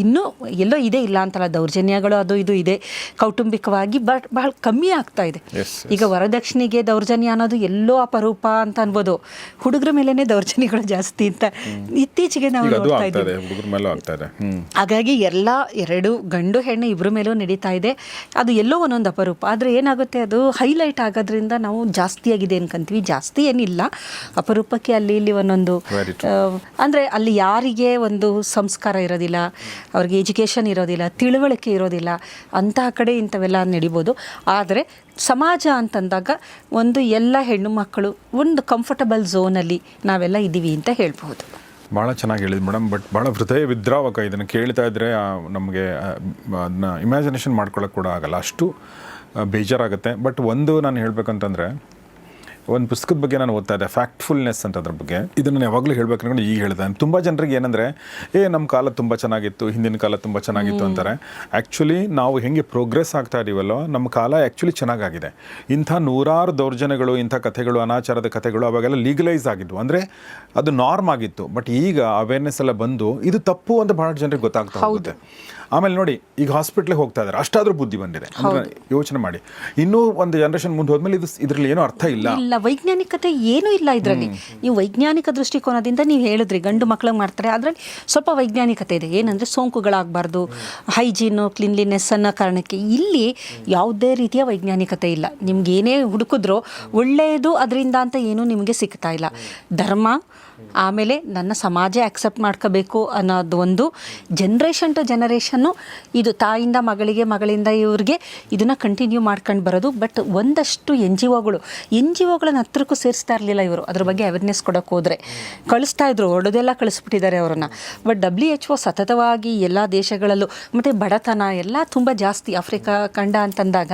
ಇನ್ನೂ ಎಲ್ಲೋ ಇದೆ, ಇಲ್ಲ ಅಂತಲ್ಲ, ದೌರ್ಬಲ್ಯ ದೌರ್ಜನ್ಯಗಳು ಅದು ಇದು ಇದೆ ಕೌಟುಂಬಿಕವಾಗಿ ಬಹಳ ಕಮ್ಮಿ ಆಗ್ತಾ ಇದೆ. ಈಗ ವರದಕ್ಷಿಣೆಗೆ ದೌರ್ಜನ್ಯ ಅನ್ನೋದು ಎಲ್ಲೋ ಅಪರೂಪ ಅಂತ ಅನ್ಬೋದು, ಹುಡುಗರ ಮೇಲೇನೆ ದೌರ್ಜನ್ಯಗಳು ಜಾಸ್ತಿ ಅಂತ ಇತ್ತೀಚೆಗೆ ನಾವು ನೋಡ್ತಾ ಇದ್ದೀವಿ. ಹಾಗಾಗಿ ಎಲ್ಲ 2 ಗಂಡು ಹೆಣ್ಣು ಇಬ್ಬರ ಮೇಲೂ ನಡೀತಾ ಇದೆ. ಅದು ಎಲ್ಲೋ ಒಂದೊಂದು ಅಪರೂಪ. ಆದರೆ ಏನಾಗುತ್ತೆ, ಅದು ಹೈಲೈಟ್ ಆಗೋದ್ರಿಂದ ನಾವು ಜಾಸ್ತಿ ಆಗಿದೆ ಅನ್ಕೊಂತೀವಿ. ಜಾಸ್ತಿ ಏನಿಲ್ಲ, ಅಪರೂಪಕ್ಕೆ ಅಲ್ಲಿ ಇಲ್ಲಿ ಒಂದೊಂದು ಅಂದರೆ ಅಲ್ಲಿ ಯಾರಿಗೆ ಒಂದು ಸಂಸ್ಕಾರ ಇರೋದಿಲ್ಲ, ಅವ್ರಿಗೆ ಎಜುಕೇಷನ್ ಇರೋದಿಲ್ಲ, ತಿಳುವಳಿಕೆ ಇರೋದಿಲ್ಲ, ಅಂತಹ ಕಡೆ ಇಂಥವೆಲ್ಲ ನಡಿಬೋದು. ಆದರೆ ಸಮಾಜ ಅಂತಂದಾಗ ಒಂದು ಎಲ್ಲ ಹೆಣ್ಣು ಮಕ್ಕಳು ಒಂದು ಕಂಫರ್ಟಬಲ್ ಝೋನಲ್ಲಿ ನಾವೆಲ್ಲ ಇದ್ದೀವಿ ಅಂತ ಹೇಳ್ಬೋದು. ಭಾಳ ಚೆನ್ನಾಗಿ ಹೇಳಿದ್ ಮೇಡಮ್. ಬಟ್ ಭಾಳ ಹೃದಯ ವಿದ್ರಾವಕ. ಇದನ್ನು ಕೇಳ್ತಾ ಇದ್ದರೆ ನಮಗೆ ಅದನ್ನ ಇಮ್ಯಾಜಿನೇಷನ್ ಮಾಡ್ಕೊಳ್ಳೋಕೆ ಕೂಡ ಆಗಲ್ಲ, ಅಷ್ಟು ಬೇಜಾರಾಗುತ್ತೆ. ಬಟ್ ಒಂದು ನಾನು ಹೇಳಬೇಕಂತಂದರೆ, ಒಂದು ಪುಸ್ತಕದ ಬಗ್ಗೆ ನಾನು ಓದ್ತಾ ಇದ್ದೆ, ಫ್ಯಾಕ್ಟ್ಫುಲ್ನೆಸ್ ಅಂತ. ಅದ್ರ ಬಗ್ಗೆ ಇದನ್ನು ಯಾವಾಗಲೂ ಹೇಳಬೇಕಂದ್ರೆ ಈಗ ಹೇಳಿದೆ. ತುಂಬ ಜನರಿಗೆ ಏನಂದರೆ, ನಮ್ಮ ಕಾಲ ತುಂಬ ಚೆನ್ನಾಗಿತ್ತು, ಹಿಂದಿನ ಕಾಲ ತುಂಬ ಚೆನ್ನಾಗಿತ್ತು ಅಂತಾರೆ. ಆ್ಯಕ್ಚುಲಿ ನಾವು ಹೆಂಗೆ ಪ್ರೋಗ್ರೆಸ್ ಆಗ್ತಾ ಇದೀವಲ್ಲೋ, ನಮ್ಮ ಕಾಲ ಆ್ಯಕ್ಚುಲಿ ಚೆನ್ನಾಗಾಗಿದೆ. ಇಂಥ ನೂರಾರು ದೌರ್ಜನ್ಯಗಳು, ಇಂಥ ಕಥೆಗಳು, ಅನಾಚಾರದ ಕಥೆಗಳು ಅವಾಗೆಲ್ಲ ಲೀಗಲೈಸ್ ಆಗಿದ್ವು, ಅಂದರೆ ಅದು ನಾರ್ಮ್ ಆಗಿತ್ತು. ಬಟ್ ಈಗ ಅವೇರ್ನೆಸ್ ಎಲ್ಲ ಬಂದು ಇದು ತಪ್ಪು ಅಂತ ಭಾಳ ಜನರಿಗೆ ಗೊತ್ತಾಗ್ತಾ ಹೋಗುತ್ತೆ. ಆಮೇಲೆ ನೋಡಿ, ಈಗ ಹಾಸ್ಪಿಟ್ಲಿಗೆ ಹೋಗ್ತಾ ಇದ್ದಾರೆ, ಅಷ್ಟಾದರೂ ಬುದ್ಧಿ ಬಂದಿದೆ. ಯೋಚನೆ ಮಾಡಿ, ಇನ್ನೂ ಒಂದು ಜನರೇಷನ್ ಮುಂದೆ ಹೋದ್ಮೇಲೆ ಇದರಲ್ಲಿ ಏನೂ ಅರ್ಥ ಇಲ್ಲ. ವೈಜ್ಞಾನಿಕತೆ ಏನೂ ಇಲ್ಲ ಇದರಲ್ಲಿ. ನೀವು ವೈಜ್ಞಾನಿಕ ದೃಷ್ಟಿಕೋನದಿಂದ ನೀವು ಹೇಳಿದ್ರಿ ಗಂಡು ಮಕ್ಕಳಿಗೆ ಮಾಡ್ತಾರೆ, ಅದರಲ್ಲಿ ಸ್ವಲ್ಪ ವೈಜ್ಞಾನಿಕತೆ ಇದೆ. ಏನಂದರೆ ಸೋಂಕುಗಳಾಗಬಾರ್ದು, ಹೈಜೀನು, ಕ್ಲೀನ್ಲಿನೆಸ್ ಅನ್ನೋ ಕಾರಣಕ್ಕೆ ಇಲ್ಲಿ ಯಾವುದೇ ರೀತಿಯ ವೈಜ್ಞಾನಿಕತೆ ಇಲ್ಲ. ನಿಮ್ಗೆ ಏನೇ ಹುಡುಕಿದ್ರೂ ಒಳ್ಳೆಯದು ಅದರಿಂದ ಅಂತ ಏನೂ ನಿಮಗೆ ಸಿಗ್ತಾ ಇಲ್ಲ. ಧರ್ಮ, ಆಮೇಲೆ ನನ್ನ ಸಮಾಜ ಆಕ್ಸೆಪ್ಟ್ ಮಾಡ್ಕೋಬೇಕು ಅನ್ನೋದು ಒಂದು ಜನ್ರೇಷನ್ ಟು ಜನರೇಷನ್ನು ಇದು ತಾಯಿಂದ ಮಗಳಿಗೆ, ಮಗಳಿಂದ ಇವ್ರಿಗೆ ಇದನ್ನು ಕಂಟಿನ್ಯೂ ಮಾಡ್ಕೊಂಡು ಬರೋದು. ಬಟ್ ಒಂದಷ್ಟು ಎನ್ ಜಿ ಒಗಳನ್ನ ಹತ್ರಕ್ಕೂ ಸೇರಿಸ್ತಾ ಇರಲಿಲ್ಲ ಇವರು. ಅದ್ರ ಬಗ್ಗೆ ಅವೇರ್ನೆಸ್ ಕೊಡೋಕೆ ಹೋದರೆ ಕಳಿಸ್ತಾ ಇದ್ರು, ಹೊಡೆದೆಲ್ಲ ಕಳಿಸ್ಬಿಟ್ಟಿದ್ದಾರೆ ಅವರನ್ನು. ಬಟ್ WHO ಸತತವಾಗಿ ಎಲ್ಲ ದೇಶಗಳಲ್ಲೂ, ಮತ್ತು ಬಡತನ ಎಲ್ಲ ತುಂಬ ಜಾಸ್ತಿ ಆಫ್ರಿಕಾ ಖಂಡ ಅಂತಂದಾಗ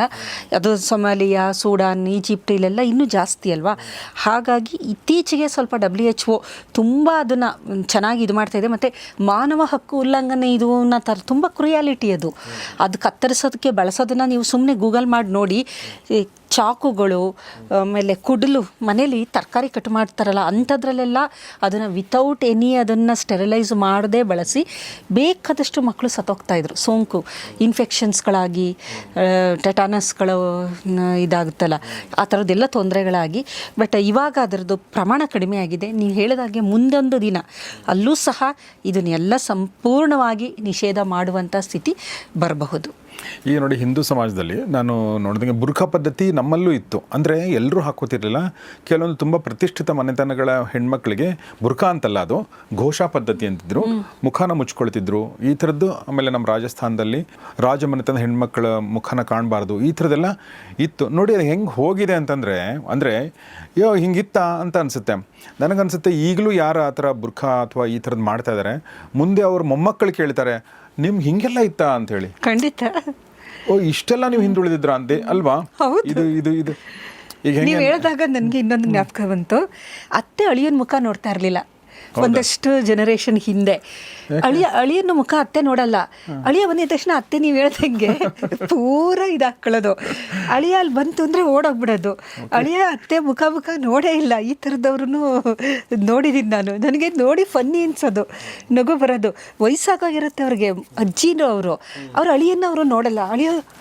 ಅದು ಸೊಮಾಲಿಯಾ, ಸೂಡಾನ್, ಈಜಿಪ್ಟ್ ಇಲ್ಲೆಲ್ಲ ಇನ್ನೂ ಜಾಸ್ತಿ ಅಲ್ವಾ. ಹಾಗಾಗಿ ಇತ್ತೀಚೆಗೆ ಸ್ವಲ್ಪ WHO ತುಂಬ ಅದನ್ನು ಚೆನ್ನಾಗಿ ಇದು ಮಾಡ್ತಾ ಇದೆ. ಮತ್ತು ಮಾನವ ಹಕ್ಕು ಉಲ್ಲಂಘನೆ ಇದು ಅನ್ನೋ ತುಂಬ ಕ್ರುಯಾಲಿಟಿ ಅದು ಕತ್ತರಿಸೋದಕ್ಕೆ ಬಳಸೋದನ್ನು ನೀವು ಸುಮ್ಮನೆ ಗೂಗಲ್ ಮಾಡಿ ನೋಡಿ. ಚಾಕುಗಳು, ಆಮೇಲೆ ಕುಡಲು, ಮನೇಲಿ ತರಕಾರಿ ಕಟ್ ಮಾಡ್ತಾರಲ್ಲ ಅಂಥದ್ರಲ್ಲೆಲ್ಲ ಅದನ್ನು ವಿತೌಟ್ ಅದನ್ನು ಸ್ಟೆರಿಲೈಸ್ ಮಾಡದೆ ಬಳಸಿ ಬೇಕಾದಷ್ಟು ಮಕ್ಕಳು ಸತ್ತೋಗ್ತಾಯಿದ್ರು. ಸೋಂಕು ಇನ್ಫೆಕ್ಷನ್ಸ್ಗಳಾಗಿ, ಟೆಟಾನಸ್ಗಳು ಇದಾಗುತ್ತಲ್ಲ, ಆ ಥರದ್ದೆಲ್ಲ ತೊಂದರೆಗಳಾಗಿ. ಬಟ್ ಇವಾಗ ಅದರದ್ದು ಪ್ರಮಾಣ ಕಡಿಮೆ ಆಗಿದೆ. ನೀವು ಹೇಳಿದಾಗೆ ಮುಂದೊಂದು ದಿನ ಅಲ್ಲೂ ಸಹ ಇದನ್ನೆಲ್ಲ ಸಂಪೂರ್ಣವಾಗಿ ನಿಷೇಧ ಮಾಡುವಂಥ ಸ್ಥಿತಿ ಬರಬಹುದು. ಈಗ ನೋಡಿ, ಹಿಂದೂ ಸಮಾಜದಲ್ಲಿ ನಾನು ನೋಡಿದಂಗೆ ಬುರ್ಖಾ ಪದ್ಧತಿ ನಮ್ಮಲ್ಲೂ ಇತ್ತು. ಅಂದರೆ ಎಲ್ಲರೂ ಹಾಕೋತಿರ್ಲಿಲ್ಲ. ಕೆಲವೊಂದು ತುಂಬ ಪ್ರತಿಷ್ಠಿತ ಮನೆತನಗಳ ಹೆಣ್ಮಕ್ಳಿಗೆ ಬುರ್ಖಾ ಅಂತಲ್ಲ, ಅದು ಘೋಷಾ ಪದ್ಧತಿ ಅಂತಿದ್ರು, ಮುಖನ ಮುಚ್ಕೊಳ್ತಿದ್ರು, ಈ ಥರದ್ದು. ಆಮೇಲೆ ನಮ್ಮ ರಾಜಸ್ಥಾನದಲ್ಲಿ ರಾಜ ಮನೆತನದ ಹೆಣ್ಮಕ್ಳ ಮುಖನ ಕಾಣಬಾರ್ದು, ಈ ಥರದ್ದೆಲ್ಲ ಇತ್ತು. ನೋಡಿ ಅದು ಹೆಂಗೆ ಹೋಗಿದೆ ಅಂತಂದರೆ, ಅಂದರೆ ಹಿಂಗಿತ್ತ ಅಂತ ಅನಿಸುತ್ತೆ ನನಗನ್ಸುತ್ತೆ. ಈಗಲೂ ಯಾರು ಆ ಥರ ಬುರ್ಖಾ ಅಥವಾ ಈ ಥರದ್ದು ಮಾಡ್ತಾ ಇದ್ದಾರೆ, ಮುಂದೆ ಅವ್ರ ಮೊಮ್ಮಕ್ಕಳು ಕೇಳ್ತಾರೆ, ನಿಮ್ಗೆ ಹಿಂಗೆಲ್ಲ ಇತ್ತಾ ಅಂತೇಳಿ. ಖಂಡಿತ. ಇಷ್ಟೆಲ್ಲ ನೀವು ಹಿಂದುಳಿದಿದ್ರ ಅಂತೆ ಅಲ್ವಾ. ಇದು ಇದು ಇದು ಈಗ ನೀವು ಹೇಳಿದಾಗ ನನಗೆ ಇನ್ನೊಂದು ಜ್ಞಾಪಕ ಬಂತು. ಅತ್ತೆ ಅಳಿಯನ ಮುಖ ನೋಡ್ತಾ ಇರಲಿಲ್ಲ ಒಂದಷ್ಟು ಜನರೇಷನ್ ಹಿಂದೆ. ಅಳಿಯನ ಮುಖ ಅತ್ತೆ ನೋಡಲ್ಲ. ಅಳಿಯ ಬಂದಿದ ತಕ್ಷಣ ಅತ್ತೆ ನೀವು ಹೇಳ್ದಂಗೆ ಪೂರ ಇದಾಕೊಳ್ಳೋದು. ಅಳಿಯ ಅಲ್ಲಿ ಬಂತು ಅಂದರೆ ಓಡೋಗ್ಬಿಡೋದು. ಅಳಿಯ ಅತ್ತೆ ಮುಖ ನೋಡೇ ಇಲ್ಲ. ಈ ಥರದವ್ರು ನೋಡಿದ್ದೀನಿ ನಾನು. ನನಗೆ ನೋಡಿ ಫನ್ನಿ ಅನ್ಸೋದು, ನಗು ಬರೋದು. ವಯಸ್ಸಾಗಿರುತ್ತೆ ಅವ್ರಿಗೆ, ಅಜ್ಜಿನೂ ಅವ್ರ ಅಳಿಯನ್ನ ಅವರು ನೋಡಲ್ಲ.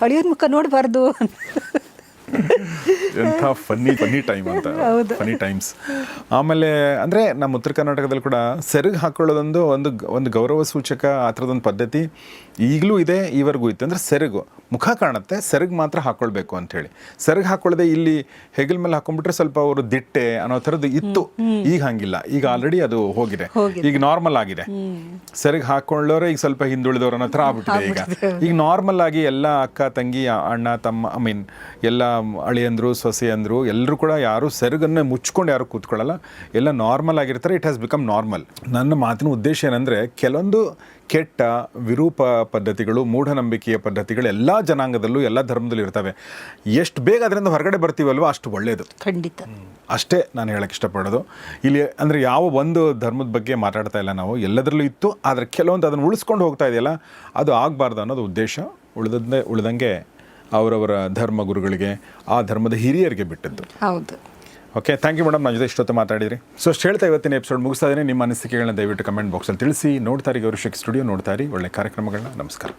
ಅಳಿಯನ ಮುಖ ನೋಡಬಾರ್ದು. ಎಂಥ ಫನ್ನಿ ಟೈಮ್ ಅಂತ, ಫನ್ನಿ ಟೈಮ್ಸ್. ಆಮೇಲೆ ಅಂದರೆ ನಮ್ಮ ಉತ್ತರ ಕರ್ನಾಟಕದಲ್ಲಿ ಕೂಡ ಸೆರಗು ಹಾಕೊಳ್ಳೋದೊಂದು ಒಂದು ಗೌರವ ಸೂಚಕ ಆ ಥರದೊಂದು ಪದ್ಧತಿ ಈಗಲೂ ಇದೆ, ಈವರೆಗೂ ಇತ್ತು. ಅಂದರೆ ಸೆರಗು ಮುಖ ಕಾಣುತ್ತೆ, ಸೆರಗು ಮಾತ್ರ ಹಾಕ್ಕೊಳ್ಬೇಕು ಅಂಥೇಳಿ. ಸೆರಗು ಹಾಕ್ಕೊಳ್ಳದೆ ಇಲ್ಲಿ ಹೆಗಲ್ ಮೇಲೆ ಹಾಕೊಂಡ್ಬಿಟ್ರೆ ಸ್ವಲ್ಪ ಅವರು ದಿಟ್ಟೆ ಅನ್ನೋ ಥರದ್ದು ಇತ್ತು. ಈಗ ಹಂಗಿಲ್ಲ, ಈಗ ಆಲ್ರೆಡಿ ಅದು ಹೋಗಿದೆ, ಈಗ ನಾರ್ಮಲ್ ಆಗಿದೆ. ಸೆರಗು ಹಾಕೊಳ್ಳೋರೆ ಈಗ ಸ್ವಲ್ಪ ಹಿಂದುಳಿದವ್ರು ಅನ್ನೋ ಥರ ಆಗ್ಬಿಟ್ಟಿದೆ. ಈಗ ನಾರ್ಮಲ್ ಆಗಿ ಎಲ್ಲ ಅಕ್ಕ ತಂಗಿ, ಅಣ್ಣ ತಮ್ಮ, ಎಲ್ಲ ಅಳಿಯಂದ್ರು, ಸೊಸೆಯಂದ್ರು ಎಲ್ಲರೂ ಕೂಡ ಯಾರು ಸೆರಗನ್ನು ಮುಚ್ಕೊಂಡು ಯಾರು ಕೂತ್ಕೊಳ್ಳಲ್ಲ, ಎಲ್ಲ ನಾರ್ಮಲ್ ಆಗಿರ್ತಾರೆ. It has become normal. ನನ್ನ ಮಾತಿನ ಉದ್ದೇಶ ಏನಂದರೆ, ಕೆಲವೊಂದು ಕೆಟ್ಟ ವಿರೂಪ ಪದ್ಧತಿಗಳು, ಮೂಢನಂಬಿಕೆಯ ಪದ್ಧತಿಗಳು ಎಲ್ಲ ಜನಾಂಗದಲ್ಲೂ, ಎಲ್ಲ ಧರ್ಮದಲ್ಲೂ ಇರ್ತವೆ. ಎಷ್ಟು ಬೇಗ ಅದರಿಂದ ಹೊರಗಡೆ ಬರ್ತೀವಲ್ವ ಅಷ್ಟು ಒಳ್ಳೆಯದು. ಖಂಡಿತ. ಅಷ್ಟೇ ನಾನು ಹೇಳಕ್ಕೆ ಇಷ್ಟಪಡೋದು. ಇಲ್ಲಿ ಅಂದರೆ ಯಾವ ಒಂದು ಧರ್ಮದ ಬಗ್ಗೆ ಮಾತಾಡ್ತಾ ಇಲ್ಲ ನಾವು, ಎಲ್ಲದರಲ್ಲೂ ಇತ್ತು. ಆದರೆ ಕೆಲವೊಂದು ಅದನ್ನು ಉಳಿಸ್ಕೊಂಡು ಹೋಗ್ತಾ ಇದೆಯಲ್ಲ, ಅದು ಆಗಬಾರ್ದು ಅನ್ನೋದು ಉದ್ದೇಶ. ಉಳಿದಂಗೆ ಅವರವರ ಧರ್ಮ ಗುರುಗಳಿಗೆ, ಆ ಧರ್ಮದ ಹಿರಿಯರಿಗೆ ಬಿಟ್ಟದ್ದು. ಹೌದು. ಓಕೆ, ಥ್ಯಾಂಕ್ ಯು ಮೇಡಮ್, ನನ್ನ ಜೊತೆ ಇಷ್ಟೊತ್ತು ಮಾತಾಡಿದ್ರಿ. ಸೊ ಅಷ್ಟು ಹೇಳ್ತಾ ಇವತ್ತಿನ ಎಪಿಸೋಡ್ ಮುಗಿಸ್ತಾ ಇದ್ದೀನಿ. ನಿಮ್ಮ ಅನಿಸಿಕೆಗಳನ್ನ ದಯವಿಟ್ಟು ಕಮೆಂಟ್ ಬಾಕ್ಸಲ್ಲಿ ತಿಳಿಸಿ. ನೋಡ್ತಾ ಇರಿ ಗೌರಿ ಶಕ್ಕಿ ಸ್ಟುಡಿಯೋ, ನೋಡ್ತಾ ಇರಿ ಒಳ್ಳೆ ಕಾರ್ಯಕ್ರಮಗಳನ್ನ. ನಮಸ್ಕಾರ.